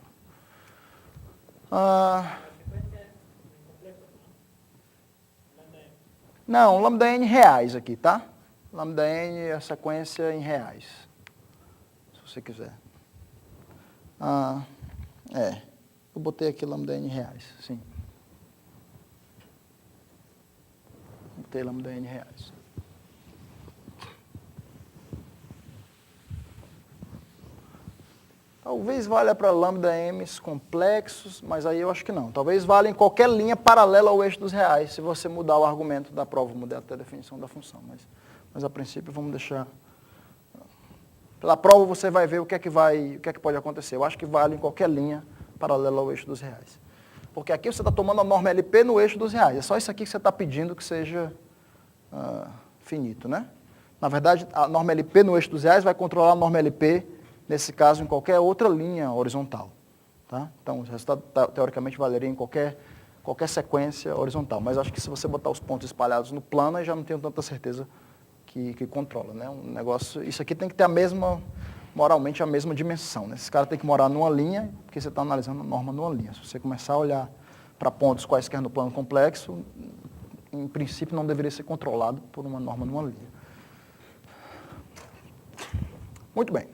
Não, lambda n reais aqui, tá? Lambda n é a sequência em reais, se você quiser. Eu botei aqui lambda n reais, sim. Botei lambda n reais. Talvez valha para lambda m's complexos, mas aí eu acho que não. Talvez valha em qualquer linha paralela ao eixo dos reais, se você mudar o argumento da prova, mudar até a definição da função. Mas a princípio vamos deixar... Pela prova você vai ver o que é que pode acontecer. Eu acho que vale em qualquer linha paralela ao eixo dos reais. Porque aqui você está tomando a norma LP no eixo dos reais. É só isso aqui que você está pedindo que seja finito, né? Na verdade, a norma LP no eixo dos reais vai controlar a norma LP, nesse caso, em qualquer outra linha horizontal. Tá? Então, o resultado, teoricamente, valeria em qualquer sequência horizontal. Mas acho que se você botar os pontos espalhados no plano, aí já não tenho tanta certeza que controla, né? Um negócio, isso aqui tem que ter moralmente a mesma dimensão, né? Esse cara tem que morar numa linha, porque você está analisando a norma numa linha. Se você começar a olhar para pontos quaisquer no plano complexo, em princípio não deveria ser controlado por uma norma numa linha. Muito bem.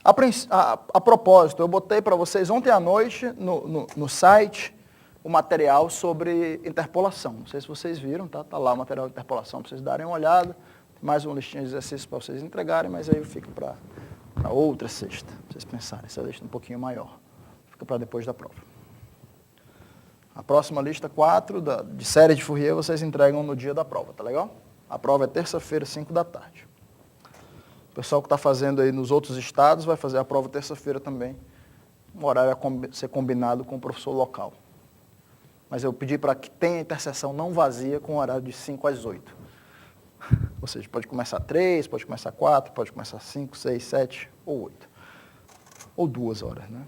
A propósito, eu botei para vocês ontem à noite no site o material sobre interpolação. Não sei se vocês viram, tá? Está lá o material de interpolação para vocês darem uma olhada. Tem mais uma listinha de exercícios para vocês entregarem, mas aí eu fico para outra sexta, para vocês pensarem. Essa lista é um pouquinho maior. Fica para depois da prova. A próxima lista 4 de série de Fourier vocês entregam no dia da prova, tá legal? A prova é terça-feira, 5 da tarde. O pessoal que está fazendo aí nos outros estados vai fazer a prova terça-feira também. O horário a ser combinado com o professor local. Mas eu pedi para que tenha interseção não vazia com o horário de 5 às 8. Ou seja, pode começar 3, pode começar 4, pode começar 5, 6, 7 ou 8. Ou 2 horas, né?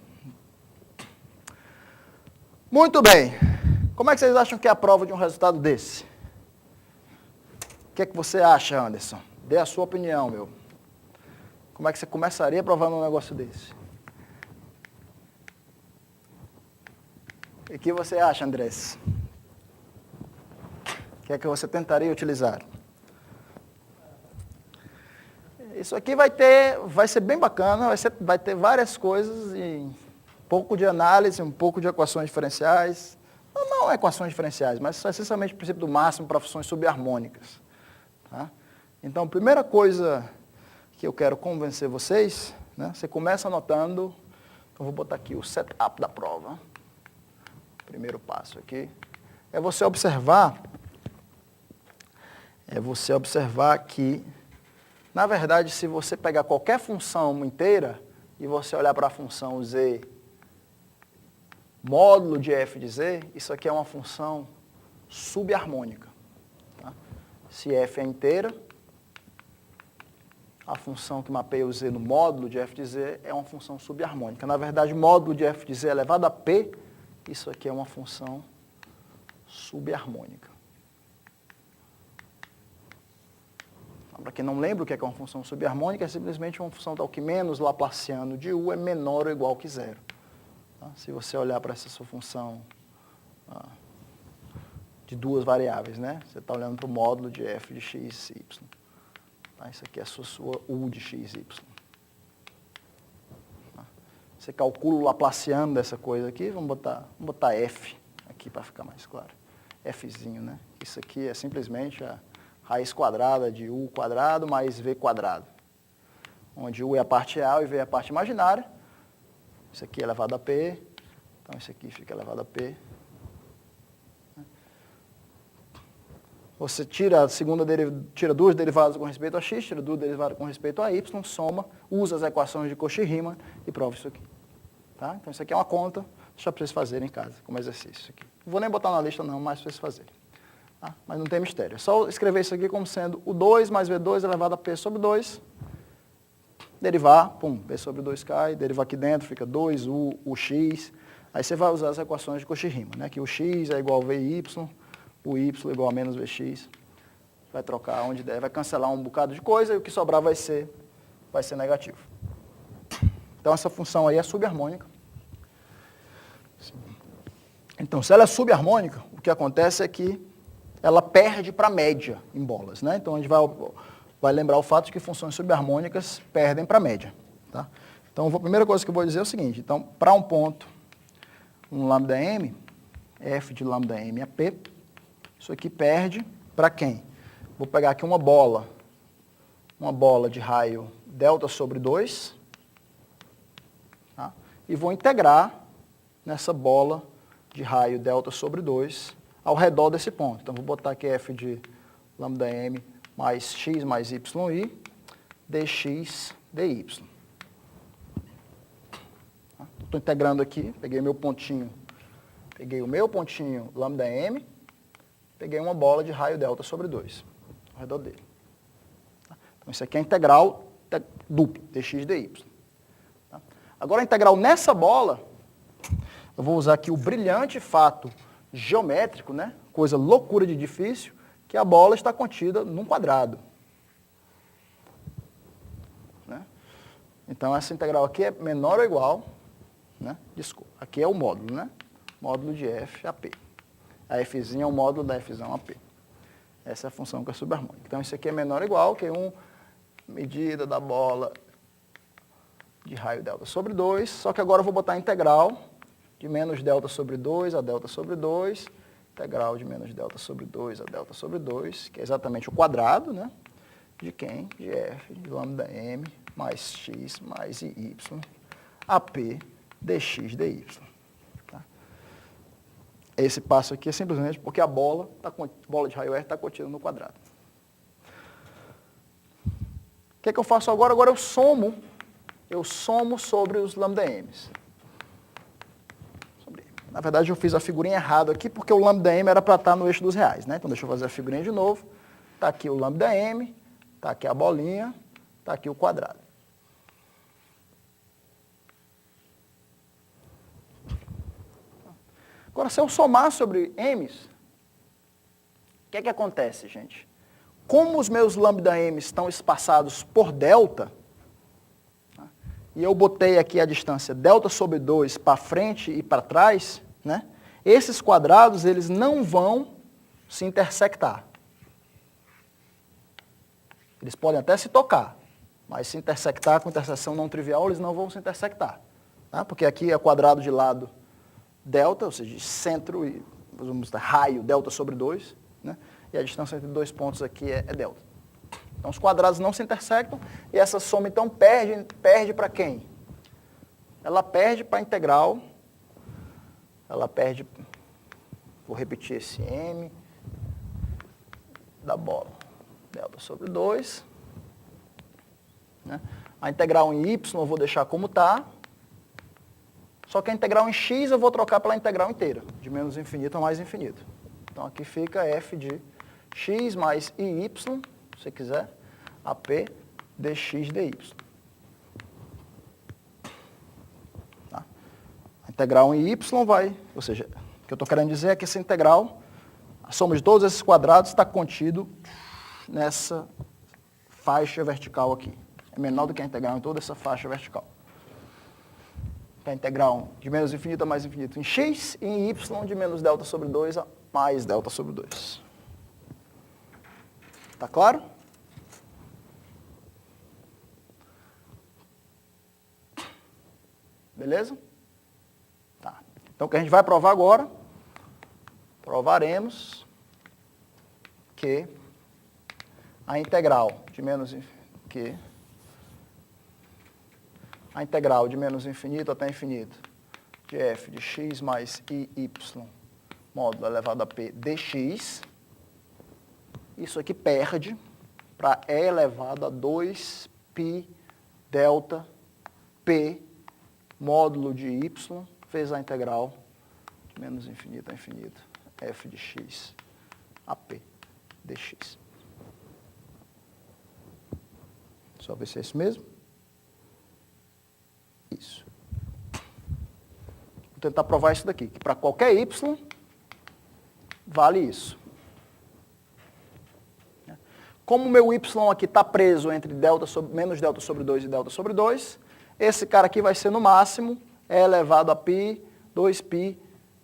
Muito bem. Como é que vocês acham que é a prova de um resultado desse? O que é que você acha, Anderson? Dê a sua opinião, meu. Como é que você começaria provando um negócio desse? E o que você acha, Andrés? O que é que você tentaria utilizar? Isso aqui vai ser bem bacana, vai ter várias coisas, e um pouco de análise, um pouco de equações diferenciais. Não equações diferenciais, mas essencialmente o princípio do máximo para funções subharmônicas. Tá? Então, a primeira coisa que eu quero convencer vocês, né, você começa anotando, eu vou botar aqui o setup da prova. Primeiro passo aqui é você observar que, na verdade, se você pegar qualquer função inteira e você olhar para a função z módulo de f de z, isso aqui é uma função subharmônica. Tá? Se f é inteira, a função que mapeia o z no módulo de f de z é uma função subharmônica. Na verdade, módulo de f de z elevado a p, isso aqui é uma função subharmônica. Para quem não lembra o que é uma função subharmônica, é simplesmente uma função tal que menos laplaciano de u é menor ou igual que zero. Tá? Se você olhar para essa sua função de duas variáveis, né? Você está olhando para o módulo de f de x e y. Tá? Isso aqui é a sua u de x e y. Tá? Você calcula o laplaciano dessa coisa aqui, vamos botar f aqui para ficar mais claro. Fzinho, né? Isso aqui é simplesmente a raiz quadrada de u quadrado mais v quadrado. Onde u é a parte real e v é a parte imaginária. Isso aqui é elevado a p. Então, isso aqui fica elevado a p. Você tira duas derivadas com respeito a x, tira duas derivadas com respeito a y, soma, usa as equações de Cauchy-Riemann e prova isso aqui. Tá? Então, isso aqui é uma conta, deixa para vocês fazerem em casa, como exercício. Aqui. Não vou nem botar na lista não, mas para vocês fazerem. Tá? Mas não tem mistério. É só escrever isso aqui como sendo o 2 mais V2 elevado a P sobre 2. Derivar, pum, P sobre 2 cai, derivar aqui dentro, fica 2U, UX. Aí você vai usar as equações de Cauchy-Riemann, né? Que o X é igual a VY, o Y é igual a menos VX. Vai trocar onde der, vai cancelar um bocado de coisa e o que sobrar vai ser negativo. Então, essa função aí é subharmônica. Então, se ela é subharmônica, o que acontece é que ela perde para a média em bolas, né? Então, a gente vai lembrar o fato de que funções subharmônicas perdem para a média. Tá? Então, a primeira coisa que eu vou dizer é o seguinte. Então, para um ponto, um lambda m, f de lambda m a p, isso aqui perde para quem? Vou pegar aqui uma bola de raio delta sobre 2, tá? E vou integrar nessa bola de raio delta sobre 2 ao redor desse ponto. Então, vou botar aqui f de lambda m mais x mais yi, dx, dy. Estou integrando aqui, peguei o meu pontinho lambda m, peguei uma bola de raio delta sobre 2 ao redor dele. Então, isso aqui é a integral dupla, dx, dy. Agora, a integral nessa bola, eu vou usar aqui o brilhante fato geométrico, né? Coisa loucura de difícil, que a bola está contida num quadrado. Né? Então, essa integral aqui é menor ou igual, né? Desculpa, aqui é o módulo, né? Módulo de f a p. A fzinha é o módulo da fzão a p. Essa é a função que é subharmônica. Então, isso aqui é menor ou igual que 1 medida da bola de raio delta sobre 2, só que agora eu vou botar a integral de menos delta sobre 2 a delta sobre 2, integral de menos delta sobre 2 a delta sobre 2, que é exatamente o quadrado, né? De quem? De f de lambda m mais x mais y, ap dx dy. Tá? Esse passo aqui é simplesmente porque a bola de raio R está contida no quadrado. O que é que eu faço agora? Agora eu somo sobre os lambda m's. Na verdade, eu fiz a figurinha errada aqui, porque o lambda m era para estar no eixo dos reais, né? Então, deixa eu fazer a figurinha de novo. Está aqui o lambda m, Está aqui a bolinha, está aqui o quadrado. Agora, se eu somar sobre m's, o que é que acontece, gente? Como os meus lambda m estão espaçados por delta, e eu botei aqui a distância delta sobre 2 para frente e para trás, né? Esses quadrados eles não vão se intersectar. Eles podem até se tocar, mas se intersectar com interseção não trivial, eles não vão se intersectar. Tá? Porque aqui é quadrado de lado delta, ou seja, centro e vamos dizer, raio delta sobre 2, né? E a distância entre dois pontos aqui é delta. Então, os quadrados não se intersectam e essa soma, então, perde para quem? Ela perde para a integral, ela perde, vou repetir esse m, da bola, delta sobre 2. Né? A integral em y eu vou deixar como está, só que a integral em x eu vou trocar pela integral inteira, de menos infinito a mais infinito. Então, aqui fica f de x mais iy, se você quiser, ap dx dy. Tá? A integral em y vai, ou seja, o que eu estou querendo dizer é que essa integral, a soma de todos esses quadrados está contido nessa faixa vertical aqui. É menor do que a integral em toda essa faixa vertical. A integral de menos infinito a mais infinito em x e em y de menos delta sobre 2 a mais delta sobre 2. Tá claro? Beleza? Tá. Então, o que a gente vai provar agora, provaremos que a integral de menos infinito até infinito de f de x mais iy módulo elevado a p dx, isso aqui perde para e elevado a 2π delta p módulo de y vezes a integral de menos infinito a infinito f de x a p dx. Só ver se é isso mesmo. Isso. Vou tentar provar isso daqui, que para qualquer y, vale isso. Como o meu y aqui está preso entre menos delta sobre 2 e delta sobre 2, esse cara aqui vai ser no máximo e elevado a π, 2π,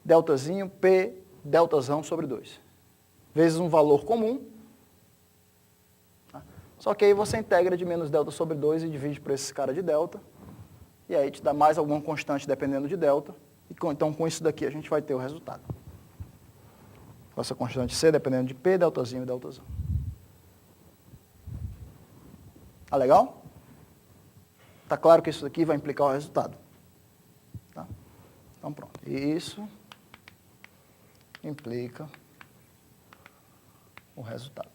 deltazinho, p, deltazão sobre 2. Vezes um valor comum. Tá? Só que aí você integra de menos delta sobre 2 e divide por esse cara de delta. E aí te dá mais alguma constante dependendo de delta. E então com isso daqui a gente vai ter o resultado. Essa constante C dependendo de P, deltazinho e deltazão. Tá legal? Tá claro que isso daqui vai implicar o resultado. Tá? Então pronto. E isso implica o resultado.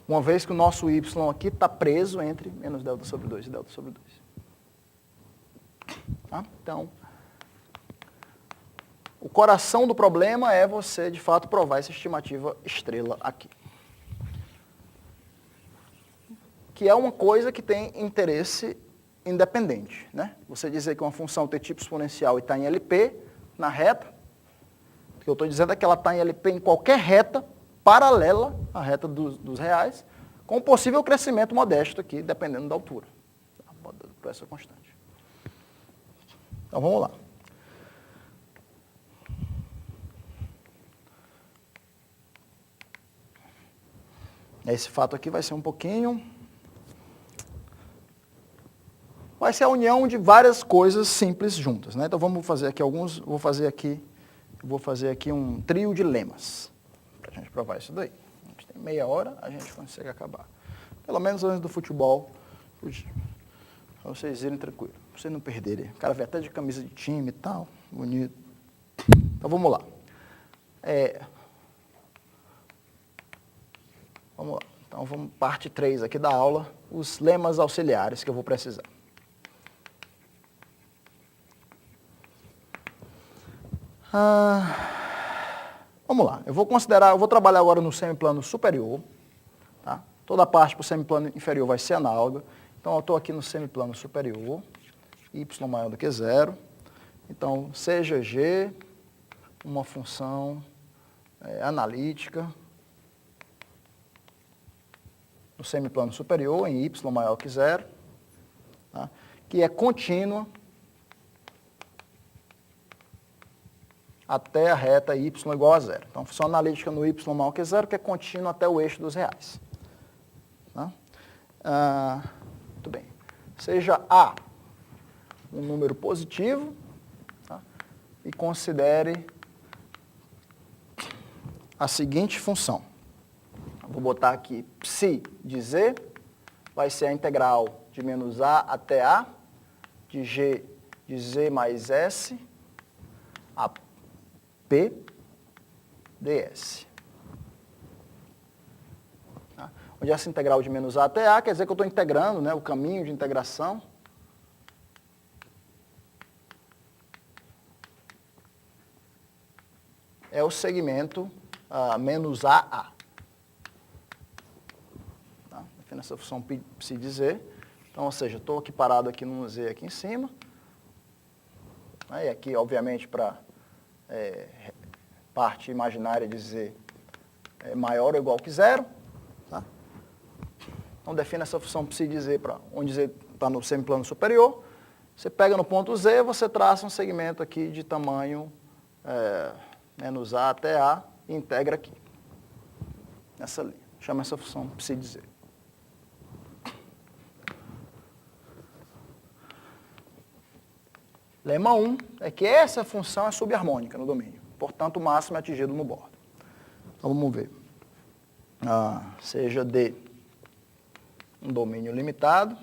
Uma vez que o nosso y aqui está preso entre menos delta sobre 2 e delta sobre 2. Tá? Então, o coração do problema é você, de fato, provar essa estimativa estrela aqui. Que é uma coisa que tem interesse independente. Né? Você dizer que uma função tem tipo exponencial e está em LP, na reta, o que eu estou dizendo é que ela está em LP em qualquer reta paralela à reta dos reais, com possível crescimento modesto aqui, dependendo da altura. Por essa constante. Então, vamos lá. Esse fato aqui vai ser um pouquinho... Vai ser a união de várias coisas simples juntas. Né? Então, vamos fazer aqui alguns... Vou fazer aqui um trio de lemas, para a gente provar isso daí. A gente tem meia hora, a gente consegue acabar. Pelo menos antes do futebol, para vocês irem tranquilo, para vocês não perderem. O cara vem até de camisa de time e tal, bonito. Então, vamos lá. Vamos lá. Então, vamos parte 3 aqui da aula, os lemas auxiliares que eu vou precisar. Vamos lá. Eu vou trabalhar agora no semiplano superior. Toda a parte para o semiplano inferior vai ser análoga. Então, eu estou aqui no semiplano superior, y maior do que zero. Então, seja g uma função analítica no semiplano superior, em y maior que zero, tá? Que é contínua até a reta y igual a zero. Então, função analítica no y maior que zero, que é contínua até o eixo dos reais. Tá? Muito bem. Seja A um número positivo, tá? E considere a seguinte função. Vou botar aqui psi de z, vai ser a integral de menos a até a, de g de z mais s, a p ds. Tá? Onde essa integral de menos a até a quer dizer que eu estou integrando, né, o caminho de integração. É o segmento menos a. Tá? Definindo essa função psi de z. Então, ou seja, estou aqui parado aqui no z aqui em cima. E aqui, obviamente, para parte imaginária de z é maior ou igual que zero. Tá? Então, defina essa função psi de z para onde z está no semiplano superior. Você pega no ponto z, você traça um segmento aqui de tamanho menos a até a e integra aqui, nessa linha. Chama essa função psi de z. Lema 1 é que essa função é subharmônica no domínio. Portanto, o máximo é atingido no bordo. Então, vamos ver. Seja D um domínio limitado.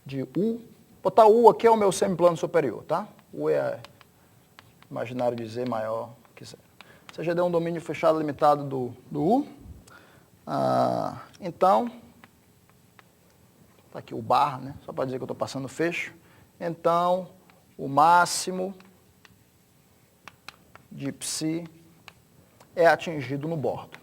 De U. Botar U aqui é o meu semiplano superior, tá? U é imaginário de Z maior que zero. Seja D um domínio fechado limitado do U. Então, está aqui o barra, né? Só para dizer que eu estou passando fecho. Então, o máximo de psi é atingido no bordo.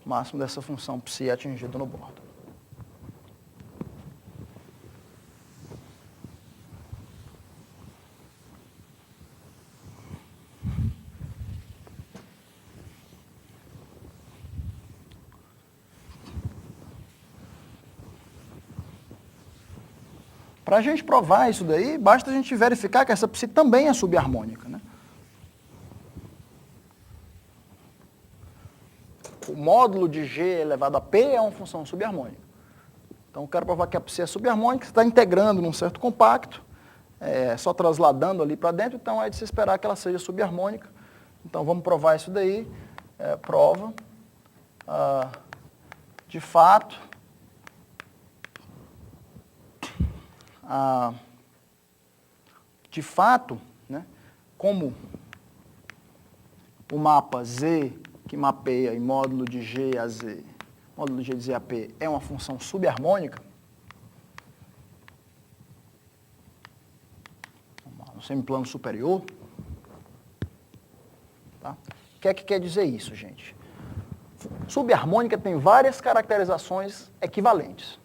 O máximo dessa função psi é atingido no bordo. Para a gente provar isso daí, basta a gente verificar que essa psi também é subharmônica, né? O módulo de g elevado a p é uma função subharmônica. Então, eu quero provar que a psi é subharmônica, você está integrando num certo compacto, só trasladando ali para dentro, então é de se esperar que ela seja subharmônica. Então, vamos provar isso daí. Prova. De fato, né, como o mapa Z que mapeia em módulo de G a Z, módulo de G de Z a P, é uma função subharmônica, no semiplano superior, tá? O que é que quer dizer isso, gente? Subharmônica tem várias caracterizações equivalentes,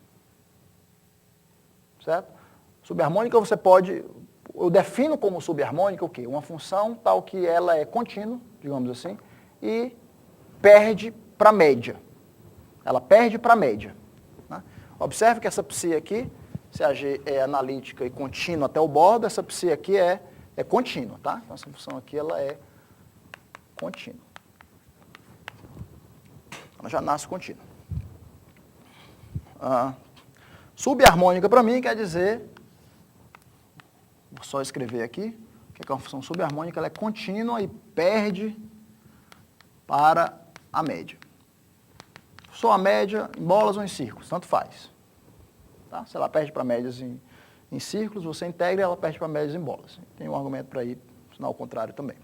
certo? Subharmônica você pode, eu defino como subharmônica o quê? Uma função tal que ela é contínua, digamos assim, e perde para a média. Ela perde para a média. Né? Observe que essa psi aqui, se a G é analítica e contínua até o bordo, essa psi aqui é contínua, tá? Então, essa função aqui, ela é contínua. Ela já nasce contínua. Subharmônica, para mim, quer dizer, vou só escrever aqui, que é uma função subharmônica, ela é contínua e perde para a média. Só a média em bolas ou em círculos, tanto faz. Tá? Se ela perde para médias em círculos, você integra e ela perde para médias em bolas. Tem um argumento para ir, sinal contrário também.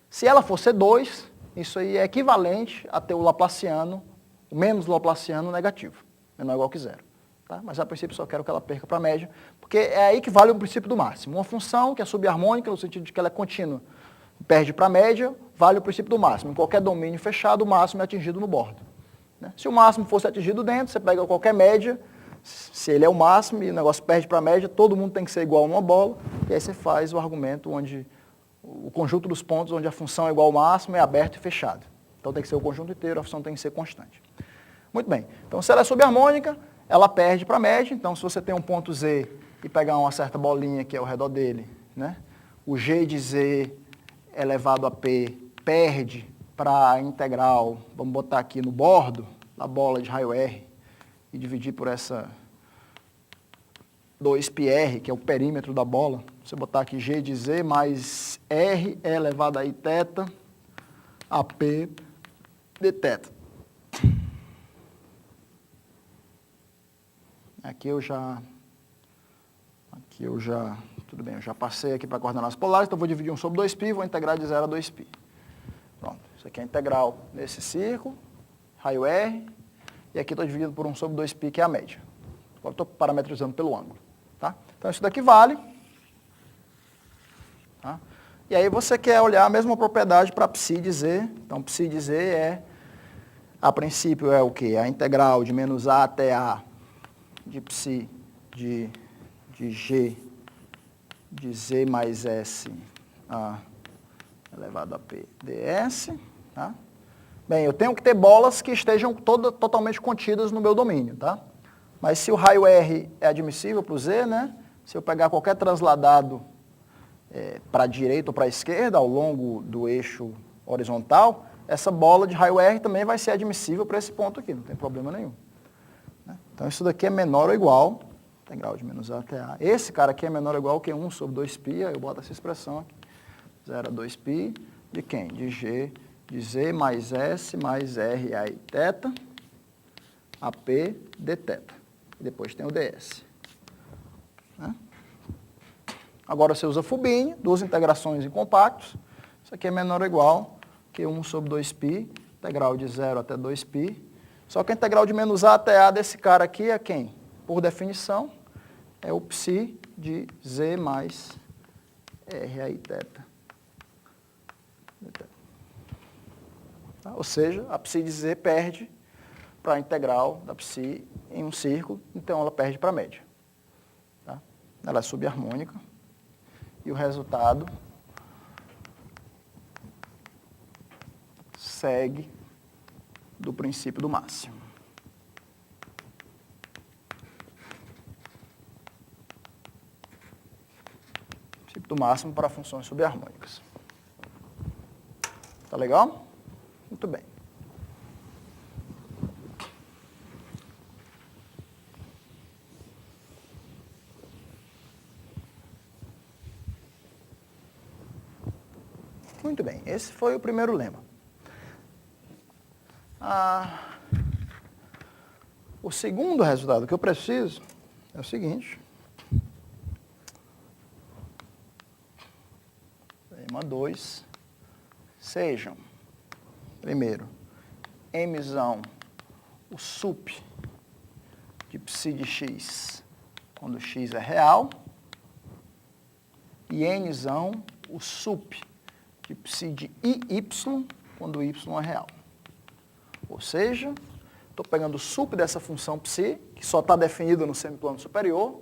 Se ela for C2, isso aí é equivalente a ter o Laplaciano, o menos Laplaciano negativo, menor ou igual que zero. Tá? Mas a princípio só quero que ela perca para a média, porque é aí que vale o princípio do máximo. Uma função que é subharmônica, no sentido de que ela é contínua, perde para a média, vale o princípio do máximo. Em qualquer domínio fechado, o máximo é atingido no bordo. Né? Se o máximo fosse atingido dentro, você pega qualquer média, se ele é o máximo e o negócio perde para a média, todo mundo tem que ser igual a uma bola, e aí você faz o argumento onde o conjunto dos pontos onde a função é igual ao máximo é aberto e fechado. Então tem que ser o conjunto inteiro, a função tem que ser constante. Muito bem. Então se ela é subharmônica, ela perde para a média. Então se você tem um ponto Z e pegar uma certa bolinha que é ao redor dele, né? O G de Z elevado a P perde para a integral, vamos botar aqui no bordo, da bola de raio R, e dividir por essa 2πr, que é o perímetro da bola. Você botar aqui G de Z mais R elevado a I θ a P de θ. Aqui eu já, tudo bem, eu já passei aqui para coordenadas polares, então eu vou dividir 1 sobre 2π e vou integrar de 0 a 2π. Pronto, isso aqui é a integral nesse círculo, raio R, e aqui estou dividindo por 1 sobre 2π, que é a média. Agora estou parametrizando pelo ângulo. Tá? Então isso daqui vale. Tá? E aí você quer olhar a mesma propriedade para ψ de Z. Então ψ de Z é, a princípio é o quê? A integral de menos A até A de ψ de G de Z mais S elevado a P ds. Tá? Bem, eu tenho que ter bolas que estejam totalmente contidas no meu domínio. Tá? Mas se o raio R é admissível para o Z, né? Se eu pegar qualquer transladado para a direita ou para a esquerda, ao longo do eixo horizontal, essa bola de raio R também vai ser admissível para esse ponto aqui, não tem problema nenhum. Né? Então isso daqui é menor ou igual, integral de menos A até A. Esse cara aqui é menor ou igual que 1 sobre 2π, aí eu boto essa expressão aqui. 0 a 2π de quem? De G de Z mais S mais R a I θ a P de θ. E depois tem o ds. Né? Agora você usa Fubini, duas integrações em compactos. Isso aqui é menor ou igual que 1 sobre 2π, integral de 0 até 2π. Só que a integral de menos A até A desse cara aqui é quem? Por definição, é o ψ de Z mais R a I θ. Tá? Ou seja, a ψ de Z perde para a integral da ψ em um círculo, então ela perde para a média. Tá? Ela é subharmônica e o resultado segue do princípio do máximo. Princípio do máximo para funções subharmônicas. Tá legal? Muito bem. Muito bem, esse foi o primeiro lema. O segundo resultado que eu preciso é o seguinte. Lema 2. Sejam, primeiro, mzão o sup de ψ de x quando x é real e nzão o sup de ψ de y quando y é real. Ou seja, estou pegando o sup dessa função ψ, que só está definida no semiplano superior,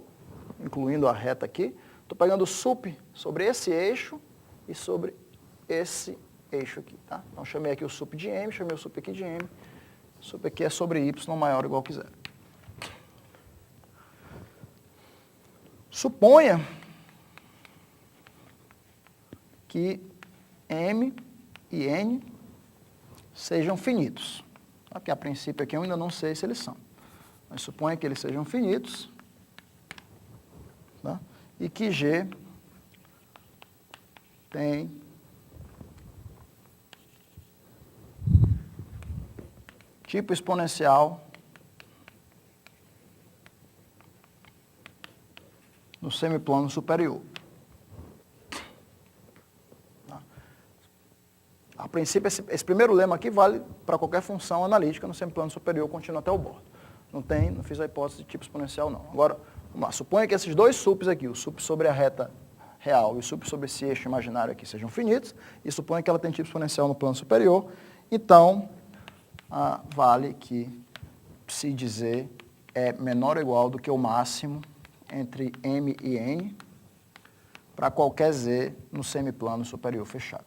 incluindo a reta aqui. Estou pegando o sup sobre esse eixo e sobre esse eixo aqui. Tá? Então, chamei aqui o sup de m, chamei o sup aqui de m. O sup aqui é sobre y maior ou igual que zero. Suponha que m e n sejam finitos. Aqui, a princípio, aqui eu ainda não sei se eles são. Mas suponha que eles sejam finitos. Tá? E que G tem tipo exponencial no semiplano superior. princípio, esse primeiro lema aqui vale para qualquer função analítica no semiplano superior contínuo até o bordo. Não fiz a hipótese de tipo exponencial, não. Agora, vamos lá, suponha que esses dois sups aqui, o sup sobre a reta real e o sup sobre esse eixo imaginário aqui, sejam finitos, e suponha que ela tem tipo exponencial no plano superior, então, vale que psi de z é menor ou igual do que o máximo entre m e n para qualquer z no semiplano superior fechado.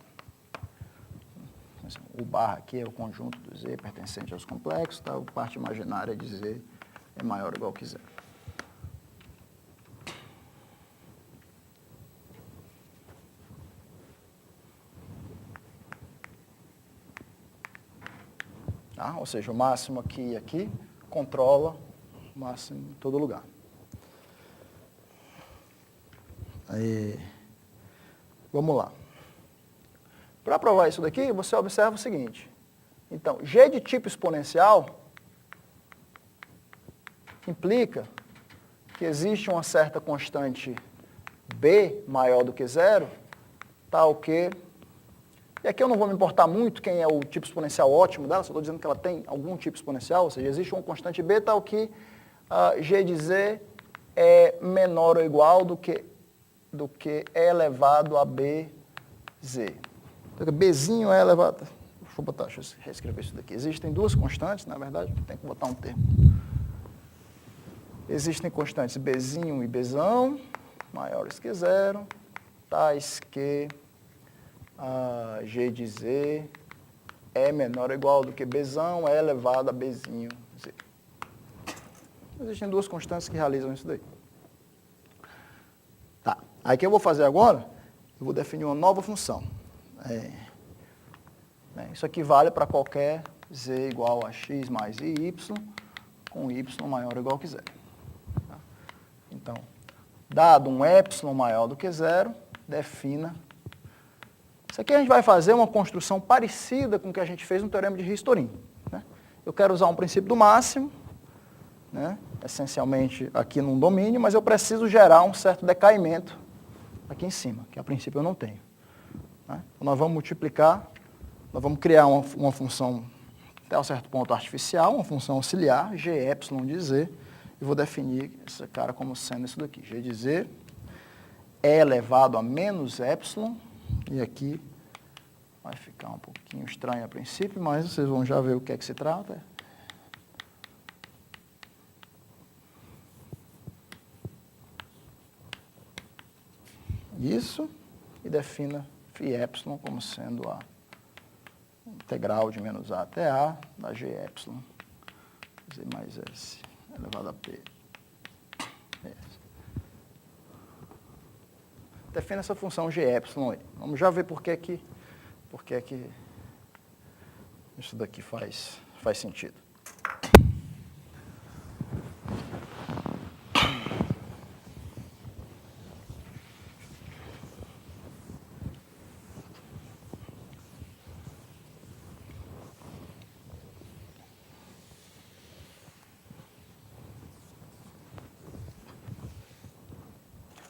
O barra aqui é o conjunto do z pertencente aos complexos, tá? A parte imaginária de z é maior ou igual que zero. Tá? Ou seja, o máximo aqui e aqui controla o máximo em todo lugar. Aí, vamos lá. Para provar isso daqui, você observa o seguinte. Então, g de tipo exponencial implica que existe uma certa constante b maior do que zero, tal que... E aqui eu não vou me importar muito quem é o tipo exponencial ótimo dela, só estou dizendo que ela tem algum tipo exponencial, ou seja, existe uma constante b tal que g de z é menor ou igual do que e elevado a bz. Então, bzinho é elevado... Deixa eu reescrever isso daqui. Existem duas constantes, na verdade, tem que botar um termo. Existem constantes bzinho e bzão, maiores que zero, tais que g de z é menor ou igual do que bzão é elevado a bzinho z. Existem duas constantes que realizam isso daí. Tá. Aí o que eu vou fazer agora? Eu vou definir uma nova função. Isso aqui vale para qualquer z igual a x mais y, com y maior ou igual que zero. Tá? Então, dado um epsilon maior do que zero, defina. Isso aqui a gente vai fazer uma construção parecida com o que a gente fez no teorema de Ristorin. Né? Eu quero usar um princípio do máximo, né? Essencialmente aqui num domínio, mas eu preciso gerar um certo decaimento aqui em cima, que a princípio eu não tenho. Né? Então, nós vamos multiplicar, nós vamos criar uma função até um certo ponto artificial, uma função auxiliar, g epsilon de z, e vou definir esse cara como sendo isso daqui. G de z é elevado a menos epsilon, e aqui vai ficar um pouquinho estranho a princípio, mas vocês vão já ver o que é que se trata. Isso, e defina φ epsilon como sendo a integral de menos a até a da g epsilon, z mais s, elevado a p. Defina essa função g epsilon aí. Vamos já ver por que que isso daqui faz sentido.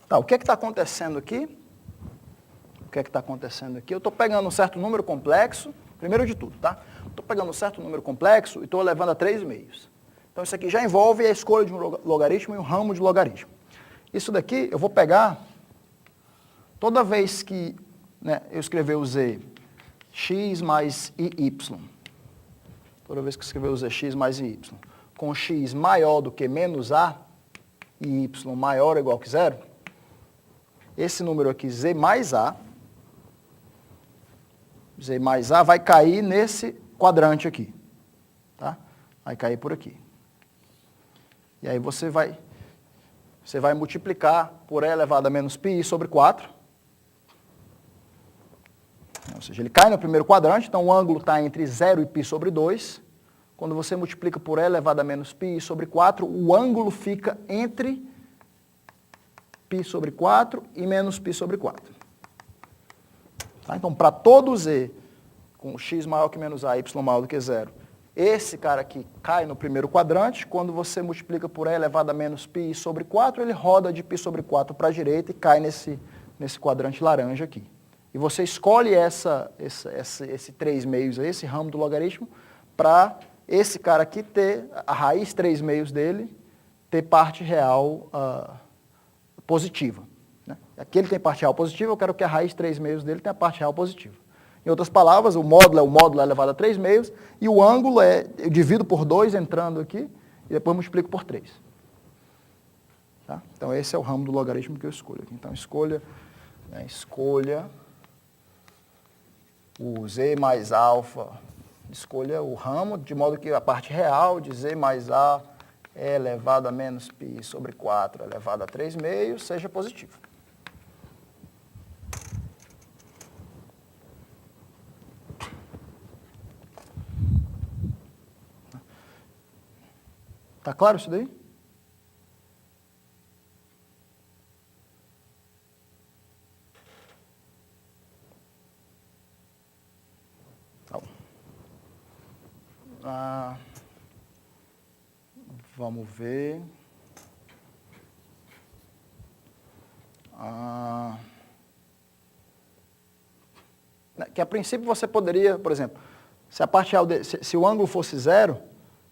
Tá, o que é que está acontecendo aqui? O que é que está acontecendo aqui? Eu estou pegando um certo número complexo, primeiro de tudo, tá? Estou pegando um certo número complexo e estou elevando a 3 meios. Então, isso aqui já envolve a escolha de um logaritmo e um ramo de logaritmo. Isso daqui, eu vou pegar, toda vez que eu escrever o z, x mais iy, toda vez que eu escrever o z, x mais iy, com x maior do que menos a, e y maior ou igual que zero, esse número aqui, z mais a vai cair nesse quadrante aqui. Tá? Vai cair por aqui. E aí você vai multiplicar por e elevado a menos π sobre 4. Ou seja, ele cai no primeiro quadrante, então o ângulo está entre 0 e π sobre 2. Quando você multiplica por e elevado a menos π sobre 4, o ângulo fica entre π sobre 4 e menos π sobre 4. Tá? Então, para todo z com x maior que menos a, y maior do que zero, esse cara aqui cai no primeiro quadrante. Quando você multiplica por e elevado a menos π sobre 4, ele roda de π sobre 4 para a direita e cai nesse quadrante laranja aqui. E você escolhe esse 3 meios, esse ramo do logaritmo, para esse cara aqui ter, a raiz 3 meios dele, ter parte real positiva. Né? Aqui ele tem parte real positiva, eu quero que a raiz 3 meios dele tenha parte real positiva. Em outras palavras, o módulo elevado a 3 meios, e o ângulo eu divido por 2 entrando aqui, e depois multiplico por 3. Tá? Então esse é o ramo do logaritmo que eu escolho aqui. Então escolha o z mais alfa, escolha o ramo, de modo que a parte real de z mais a é elevado a menos π sobre 4 elevado a 3 meios seja positivo. Tá claro isso daí? Vamos ver. Que a princípio você poderia, por exemplo, se a parte real se o ângulo fosse zero,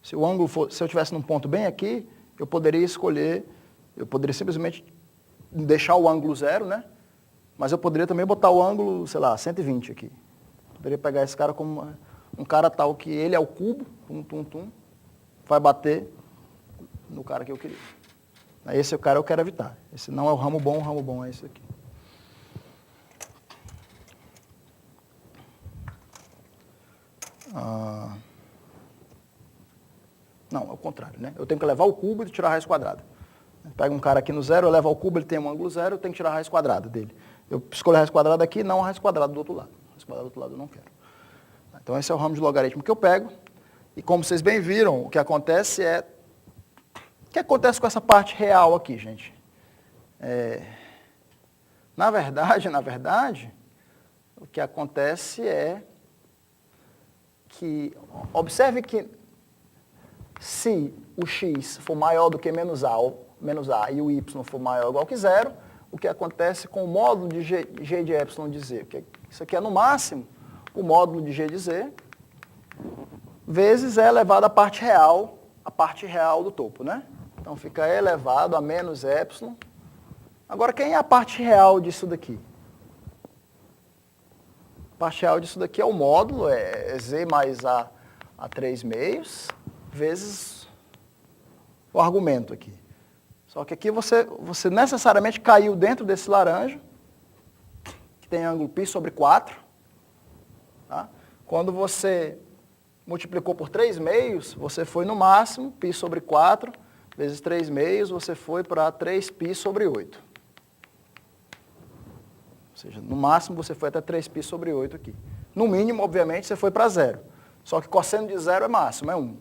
se eu estivesse num ponto bem aqui, eu poderia simplesmente deixar o ângulo zero, né? Mas eu poderia também botar o ângulo, sei lá, 120 aqui. Poderia pegar esse cara como um cara tal que ele é o cubo, vai bater no cara que eu queria. Esse é o cara que eu quero evitar. Esse não é o ramo bom é esse aqui. Não, é o contrário, né? Eu tenho que levar o cubo e tirar a raiz quadrada. Pega um cara aqui no zero, eu levo ao cubo, ele tem um ângulo zero, eu tenho que tirar a raiz quadrada dele. Eu escolho a raiz quadrada aqui, não a raiz quadrada do outro lado. A raiz quadrada do outro lado eu não quero. Então esse é o ramo de logaritmo que eu pego. E como vocês bem viram, o que acontece o que acontece com essa parte real aqui, gente? Na verdade, o que acontece é que, observe que se o x for maior do que menos a e o y for maior ou igual que zero, o que acontece com o módulo de g de epsilon de z? Isso aqui é no máximo o módulo de g de z, vezes e elevado à parte real do topo, né? Então fica e elevado a menos epsilon. Agora, quem é a parte real disso daqui? A parte real disso daqui é o módulo, é z mais a 3 meios, vezes o argumento aqui. Só que aqui você necessariamente caiu dentro desse laranja, que tem ângulo π sobre 4. Tá? Quando você multiplicou por 3 meios, você foi no máximo, π sobre 4, vezes 3 meios, você foi para 3π sobre 8. Ou seja, no máximo você foi até 3π sobre 8 aqui. No mínimo, obviamente, você foi para zero. Só que cosseno de zero é máximo, é 1.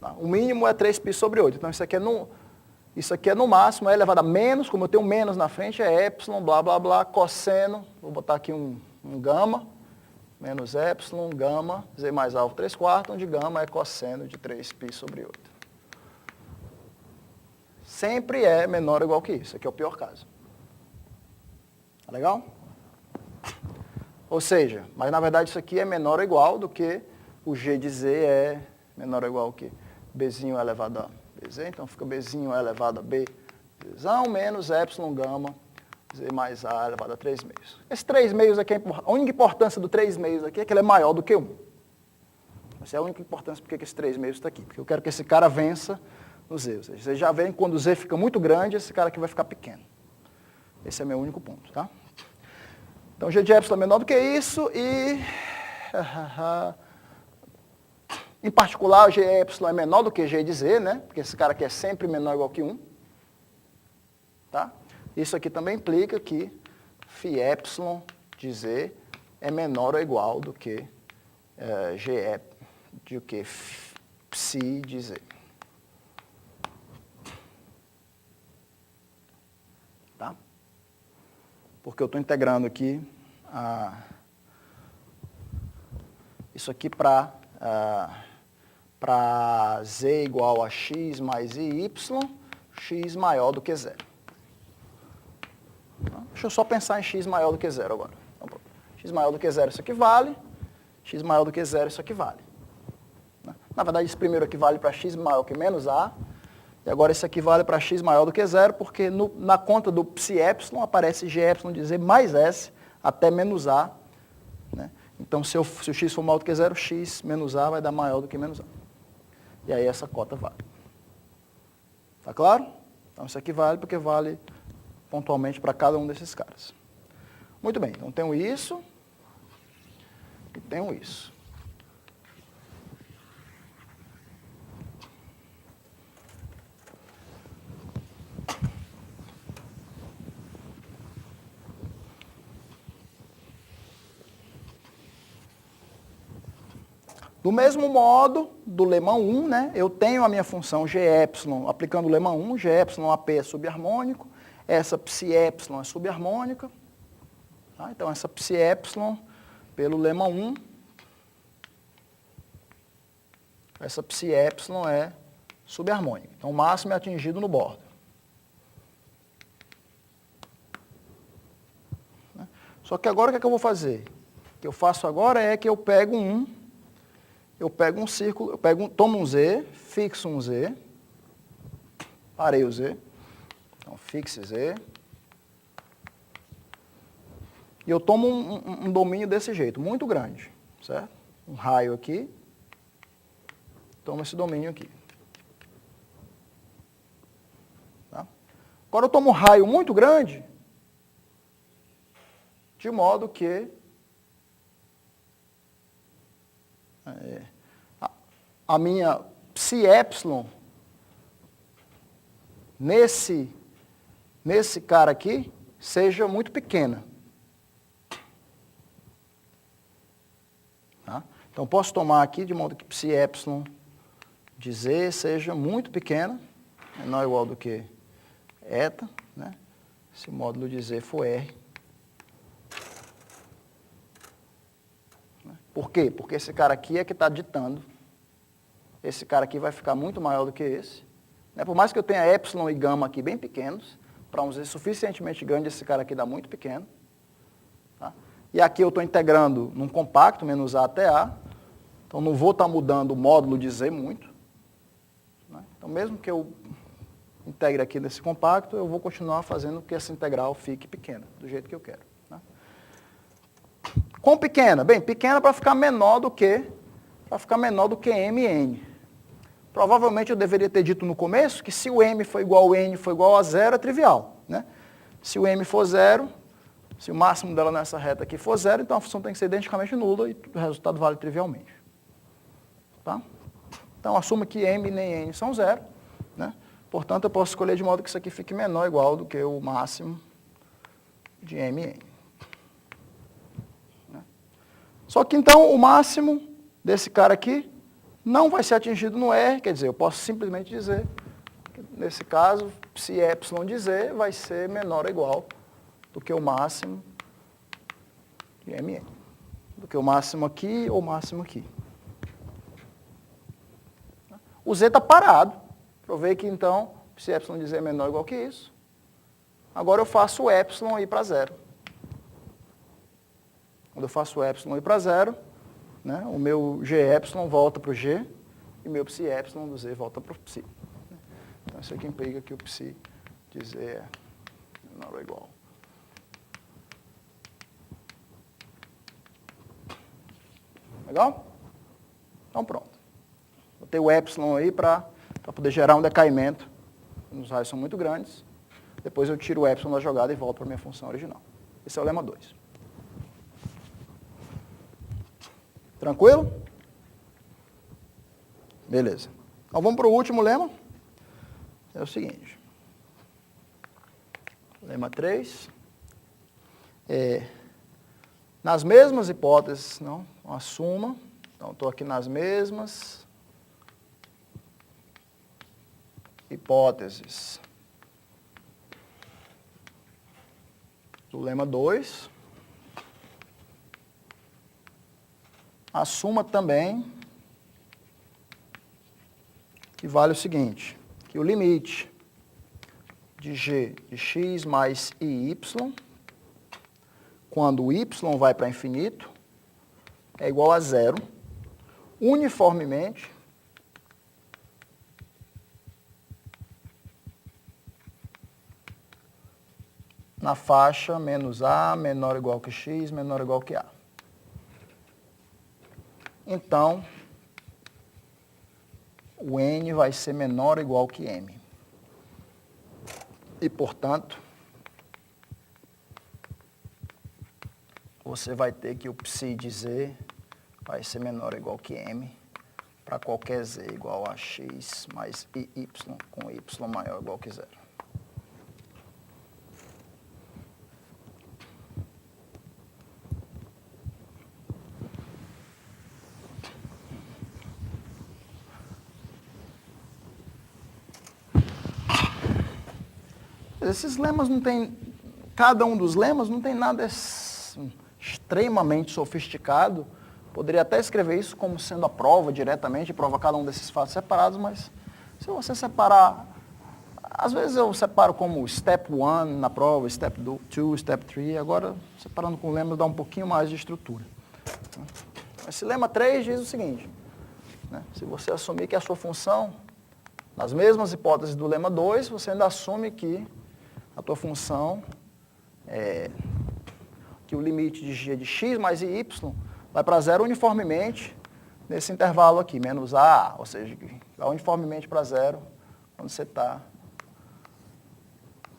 Tá? O mínimo é 3π sobre 8. Então isso aqui é no máximo, é elevado a menos, como eu tenho menos na frente, é epsilon, blá, blá, blá, cosseno, vou botar aqui um gama, menos epsilon, gama, z mais alfa 3/4, onde gama é cosseno de 3π sobre 8. Sempre é menor ou igual que isso, aqui é o pior caso. Tá legal? Ou seja, mas na verdade isso aqui é menor ou igual do que o g de z é menor ou igual que bzinho elevado a bz, então fica bzinho elevado a b, bzão, menos epsilon gama, z mais a elevado a 3 meios. Esse 3 meios aqui, a única importância do 3 meios aqui é que ele é maior do que 1. Essa é a única importância porque esse 3 meios está aqui, porque eu quero que esse cara vença no z. Ou seja, vocês já veem que quando o z fica muito grande, esse cara aqui vai ficar pequeno. Esse é meu único ponto, tá? Então, g de epsilon é menor do que isso e... Em particular, o g epsilon é menor do que g de z, né? Porque esse cara aqui é sempre menor ou igual que 1. Tá? Isso aqui também implica que φ epsilon de z é menor ou igual do que psi de z. Tá? Porque eu estou integrando aqui isso aqui para z igual a x mais y, x maior do que zero. Deixa eu só pensar em x maior do que zero agora. Então, x maior do que zero, isso aqui vale. X maior do que zero, isso aqui vale. Na verdade, esse primeiro aqui vale para x maior que menos a. E agora esse aqui vale para x maior do que zero, porque na conta do psi epsilon aparece g epsilon de z mais s até menos a. Né? Então, se o x for maior do que zero, x menos a vai dar maior do que menos a. E aí essa cota vale. Tá claro? Então, isso aqui vale porque vale pontualmente para cada um desses caras. Muito bem, então tenho isso e tenho isso. Do mesmo modo, do lema 1, né, eu tenho a minha função g epsilon, aplicando o lema 1, g epsilon AP é subharmônico, essa psi epsilon é subharmônica. Tá? Então, essa psi epsilon, pelo lema 1, essa psi epsilon é subharmônica. Então, o máximo é atingido no bordo. Só que agora o que eu vou fazer? O que eu faço agora é que eu pego um círculo, tomo um z, fixo um z, parei o z, então fixe z, e eu tomo um domínio desse jeito, muito grande, certo? Um raio aqui, tomo esse domínio aqui. Tá? Agora eu tomo um raio muito grande, de modo que a minha psi epsilon nesse cara aqui seja muito pequena. Tá? Então, posso tomar aqui de modo que psi epsilon de z seja muito pequena, menor ou igual do que eta, né? Se o módulo de z for r. Por quê? Porque esse cara aqui é que está ditando. Esse cara aqui vai ficar muito maior do que esse. Por mais que eu tenha epsilon e gama aqui bem pequenos, para um z suficientemente grande, esse cara aqui dá muito pequeno. Tá? E aqui eu estou integrando num compacto, menos a até a. Então, não vou estar mudando o módulo de z muito. Então, mesmo que eu integre aqui nesse compacto, eu vou continuar fazendo que essa integral fique pequena, do jeito que eu quero. Quão pequena? Bem, pequena para ficar menor do que m e n. Provavelmente eu deveria ter dito no começo que se o m for igual ao n for igual a zero, é trivial. Né? Se o m for zero, se o máximo dela nessa reta aqui for zero, então a função tem que ser identicamente nula e o resultado vale trivialmente. Tá? Então, assuma que m nem n são zero. Né? Portanto, eu posso escolher de modo que isso aqui fique menor ou igual do que o máximo de m e n. Só que, então, o máximo desse cara aqui não vai ser atingido no R, quer dizer, eu posso simplesmente dizer que, nesse caso, psi epsilon de z vai ser menor ou igual do que o máximo de mn. Do que o máximo aqui ou o máximo aqui. O z está parado. Provei que, então, psi epsilon de z é menor ou igual que isso. Agora eu faço o epsilon ir para zero. Quando eu faço o epsilon ir para zero, né, o meu g epsilon volta para o g e o meu psi epsilon do z volta para o psi. Então, isso aqui implica que o psi de z é menor ou igual. Legal? Então, pronto. Botei o epsilon aí para poder gerar um decaimento. Os raios são muito grandes. Depois eu tiro o epsilon da jogada e volto para a minha função original. Esse é o lema 2. Tranquilo? Beleza. Então vamos para o último lema. É o seguinte. Lema 3. Nas mesmas hipóteses, não, uma suma. Então, estou aqui nas mesmas hipóteses do lema 2. Assuma também que vale o seguinte, que o limite de g de x mais i y, quando y vai para infinito, é igual a zero, uniformemente, na faixa menos a menor ou igual que x, menor ou igual que a. Então, o n vai ser menor ou igual que m. E, portanto, você vai ter que o psi de z vai ser menor ou igual que m para qualquer z igual a x mais iy, com y maior ou igual que zero. Esses lemas não tem, cada um dos lemas não tem nada extremamente sofisticado. Poderia até escrever isso como sendo a prova diretamente, prova cada um desses fatos separados, mas se você separar, às vezes eu separo como step 1 na prova, step 2, step 3, agora separando com o lema dá um pouquinho mais de estrutura. Esse lema 3 diz o seguinte, né? Se você assumir que a sua função, nas mesmas hipóteses do lema 2, você ainda assume que a tua função que o limite de g de x mais y vai para zero uniformemente nesse intervalo aqui, menos a, ou seja, vai uniformemente para zero quando você está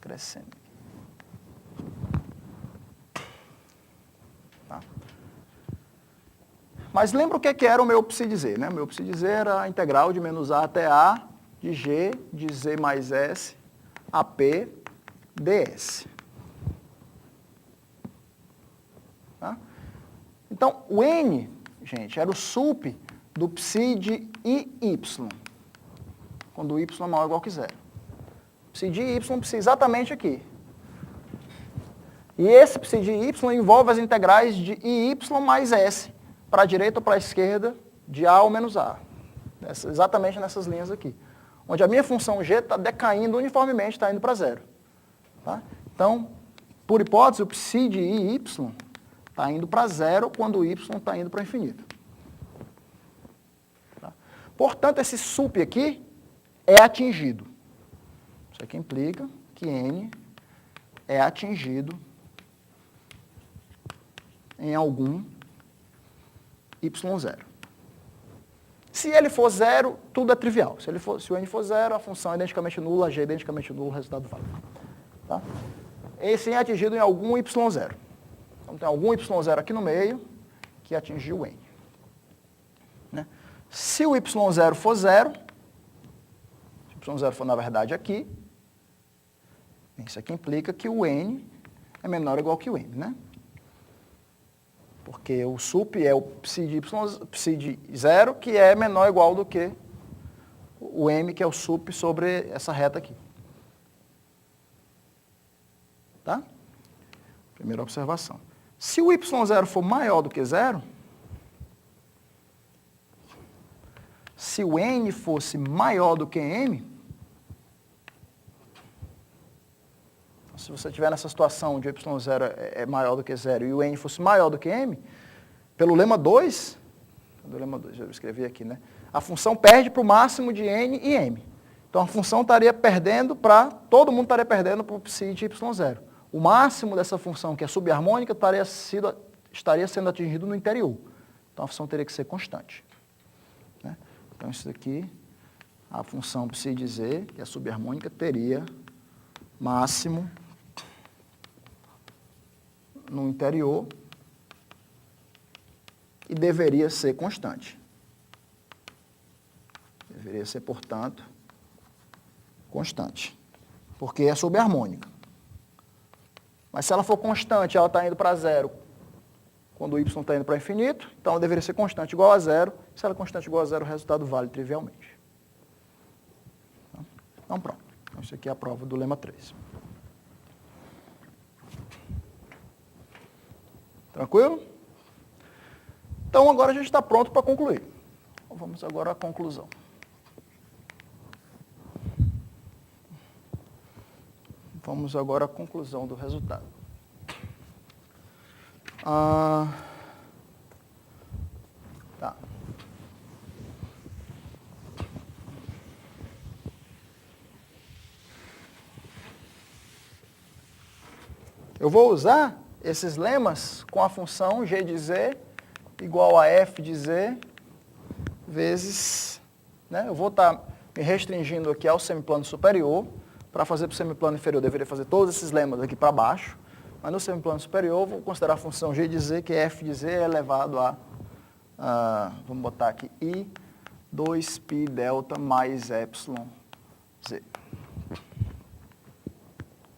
crescendo. Tá? Mas lembra o que era o meu psi de z, né? O meu psi de z era a integral de menos a até a de g de z mais s a p ds. Tá? Então, o n, gente, era o sup do psi de iy, quando o y é maior ou igual que zero. Psi de y psi exatamente aqui. E esse psi de y envolve as integrais de iy mais s, para a direita ou para a esquerda, de a ou menos a. Exatamente nessas linhas aqui. Onde a minha função g está decaindo uniformemente, está indo para zero. Tá? Então, por hipótese, o psi de iy está indo para zero quando o y está indo para infinito. Tá? Portanto, esse sup aqui é atingido. Isso aqui implica que n é atingido em algum y0. Se ele for zero, tudo é trivial. Se o n for zero, a função é identicamente nula, a g é identicamente nulo, o resultado vale. Tá? Esse é atingido em algum y0. Então, tem algum y0 aqui no meio que atingiu o n. Né? Se o y0 for zero, se o y0 for, na verdade, aqui, isso aqui implica que o n é menor ou igual que o m, né? Porque o sup é o psi de zero, que é menor ou igual do que o m, que é o sup sobre essa reta aqui. Tá? Primeira observação. Se o y0 for maior do que zero, se o n fosse maior do que m, se você estiver nessa situação onde o y0 é maior do que zero e o n fosse maior do que m, pelo lema 2, eu escrevi aqui, né? A função perde para o máximo de n e m. Então a função estaria perdendo todo mundo estaria perdendo para o psi de y0. O máximo dessa função, que é subharmônica, estaria sendo atingido no interior. Então a função teria que ser constante. Né? Então isso aqui, a função psi de z, que é subharmônica, teria máximo no interior e deveria ser constante. Deveria ser, portanto, constante, porque é subharmônica. Mas se ela for constante, ela está indo para zero quando o y está indo para infinito, então ela deveria ser constante igual a zero. Se ela é constante igual a zero, o resultado vale trivialmente. Então pronto. Então, isso aqui é a prova do lema 3. Tranquilo? Então agora a gente está pronto para concluir. Vamos agora à conclusão. Vamos agora à conclusão do resultado. Tá. Eu vou usar esses lemas com a função g de z igual a f de z vezes, né? Eu vou estar me restringindo aqui ao semiplano superior. Para fazer para o semiplano inferior, eu deveria fazer todos esses lemas aqui para baixo. Mas no semiplano superior, eu vou considerar a função g de z, que é f de z elevado a, vamos botar aqui, i 2π delta mais epsilon z.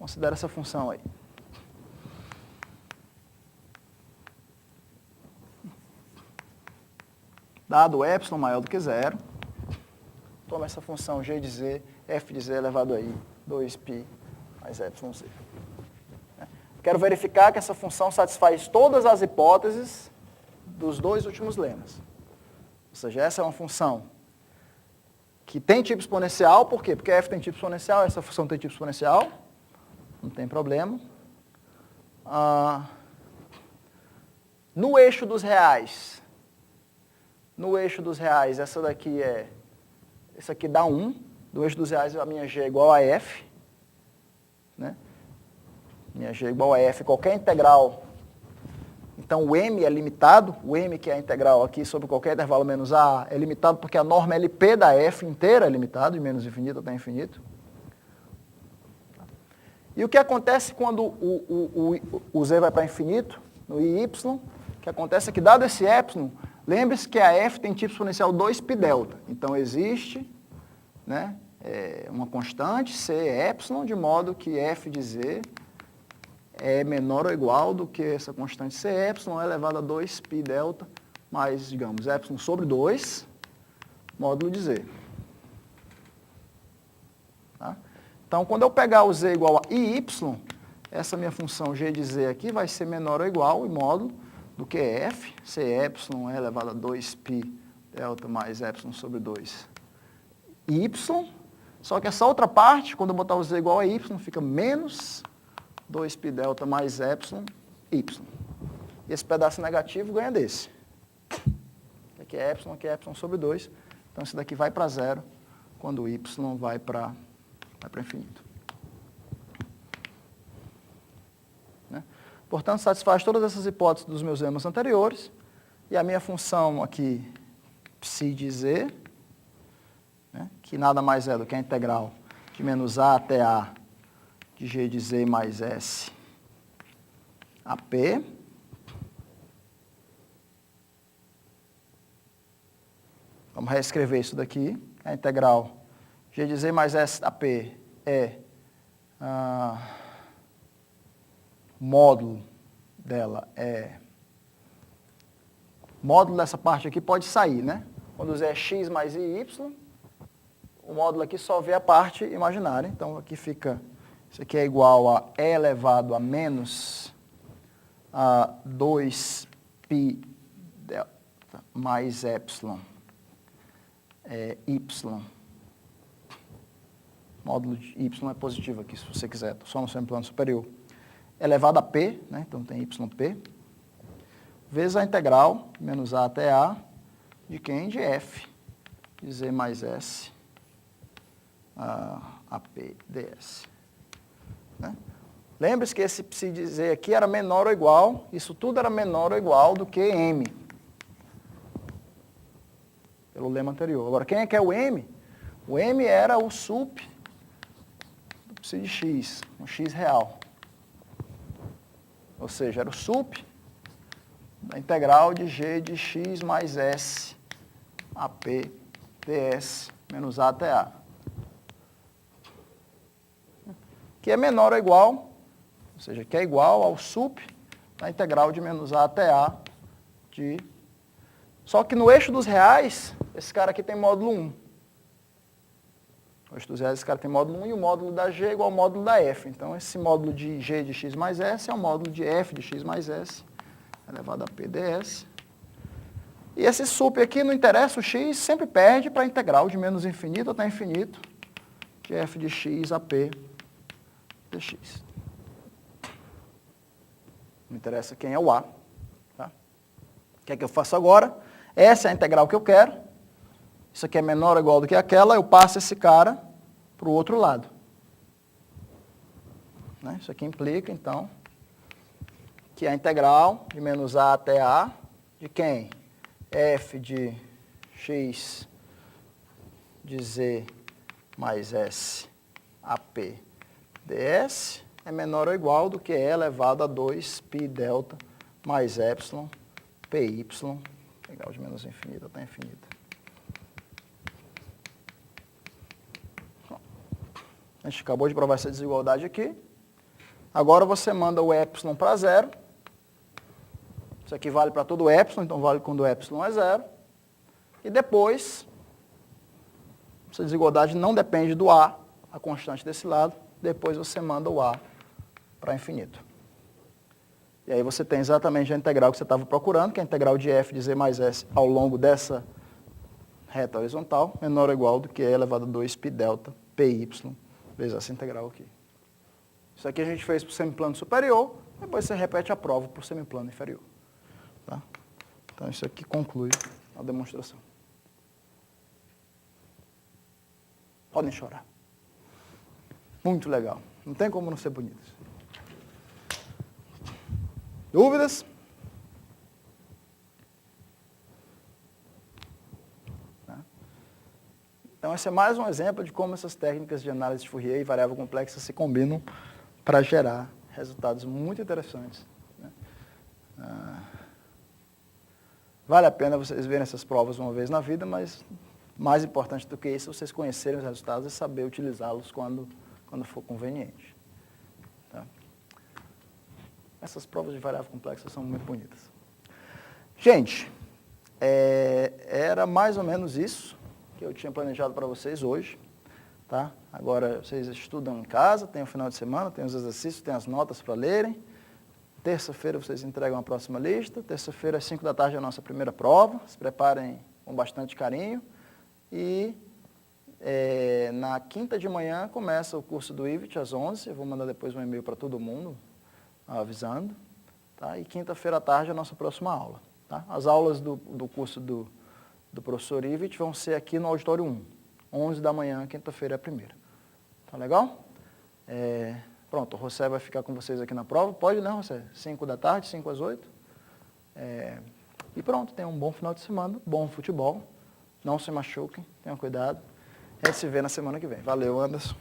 Considera essa função aí. Dado epsilon maior do que zero, toma essa função g de z, f de z elevado a i 2π mais epsilon z. Quero verificar que essa função satisfaz todas as hipóteses dos dois últimos lemas. Ou seja, essa é uma função que tem tipo exponencial. Por quê? Porque f tem tipo exponencial, essa função tem tipo exponencial. Não tem problema. No eixo dos reais, essa daqui essa aqui dá 1. No eixo dos reais, a minha g é igual a f. Né? Minha g é igual a f, qualquer integral. Então, o m é limitado. O m, que é a integral aqui sobre qualquer intervalo menos a, é limitado porque a norma LP da f inteira é limitado, de menos infinito até infinito. E o que acontece quando o z vai para infinito, no i y? O que acontece é que, dado esse epsilon, lembre-se que a f tem tipo exponencial 2π delta. Então, existe, né, uma constante, c epsilon, de modo que f de z é menor ou igual do que essa constante c epsilon elevado a 2π delta mais, digamos, epsilon sobre 2, módulo de z. Tá? Então, quando eu pegar o z igual a i y, essa minha função g de z aqui vai ser menor ou igual, em módulo, do que f, c epsilon elevado a 2π delta mais epsilon sobre 2 y. Só que essa outra parte, quando eu botar o z igual a y, fica menos 2π delta mais epsilon y. E esse pedaço negativo ganha desse. Aqui é epsilon sobre 2. Então, isso daqui vai para zero quando o y vai para infinito. Né? Portanto, satisfaz todas essas hipóteses dos meus lemas anteriores. E a minha função aqui, psi de z, né, que nada mais é do que a integral de menos a até a de g de z mais s a p. Vamos reescrever isso daqui. A integral g de z mais s a p é módulo dela módulo dessa parte aqui pode sair, né? Quando z é x mais y, o módulo aqui só vê a parte imaginária. Então, aqui fica, isso aqui é igual a e elevado a menos 2π delta mais epsilon y. Módulo de y é positivo aqui, se você quiser, só no semiplano superior. Elevado a p, né? Então tem yp, vezes a integral, menos a até a, de quem? De f, de z mais s, a p ds. Né? Lembre-se que esse psi de z aqui era menor ou igual, isso tudo era menor ou igual do que m. Pelo lema anterior. Agora, quem é que é o m? O m era o sup do psi de x, um x real. Ou seja, era o sup da integral de g de x mais s a p ds menos a até a. Que é menor ou igual, ou seja, que é igual ao sup da integral de menos a até a de... Só que no eixo dos reais, esse cara aqui tem módulo 1. No eixo dos reais, esse cara tem módulo 1 e o módulo da g é igual ao módulo da f. Então, esse módulo de g de x mais s é o módulo de f de x mais s elevado a p ds. E esse sup aqui, não interessa, o x sempre perde para a integral de menos infinito até infinito de f de x a p dx. Não interessa quem é o a, que é que eu faço agora? Essa é a integral que eu quero. Isso aqui é menor ou igual do que aquela, eu passo esse cara para o outro lado. Né? Isso aqui implica, então, que a integral de menos a até a de quem? F de x de z mais s AP ds é menor ou igual do que E elevado a 2 π delta mais epsilon py, integral de menos infinito até infinito. A gente acabou de provar essa desigualdade aqui. Agora você manda o epsilon para zero. Isso aqui vale para todo o epsilon, então vale quando o epsilon é zero. E depois, essa desigualdade não depende do a constante desse lado. Depois você manda o a para infinito. E aí você tem exatamente a integral que você estava procurando, que é a integral de f de z mais s ao longo dessa reta horizontal, menor ou igual do que E elevado a 2 π delta py, vezes essa integral aqui. Isso aqui a gente fez para o semiplano superior, depois você repete a prova para o semiplano inferior. Tá? Então isso aqui conclui a demonstração. Podem chorar. Muito legal. Não tem como não ser bonitos. Dúvidas? Tá? Então esse é mais um exemplo de como essas técnicas de análise de Fourier e variável complexa se combinam para gerar resultados muito interessantes. Né? Vale a pena vocês verem essas provas uma vez na vida, mas mais importante do que isso, vocês conhecerem os resultados e saber utilizá-los quando for conveniente. Tá? Essas provas de variável complexa são muito bonitas. Gente, era mais ou menos isso que eu tinha planejado para vocês hoje. Tá? Agora vocês estudam em casa, tem o final de semana, tem os exercícios, tem as notas para lerem. Terça-feira vocês entregam a próxima lista. Terça-feira às 5 da tarde é a nossa primeira prova. Se preparem com bastante carinho. E na quinta de manhã começa o curso do IVIT às 11. Eu vou mandar depois um e-mail para todo mundo avisando. Tá? E quinta-feira à tarde é a nossa próxima aula. Tá? As aulas do curso do professor IVIT vão ser aqui no auditório 1. 11 da manhã, quinta-feira é a primeira. Tá legal? Pronto, o José vai ficar com vocês aqui na prova. Pode, né, José? 5 da tarde, 5 às 8. E pronto, tenham um bom final de semana, bom futebol. Não se machuquem, tenham cuidado. A gente se vê na semana que vem. Valeu, Anderson.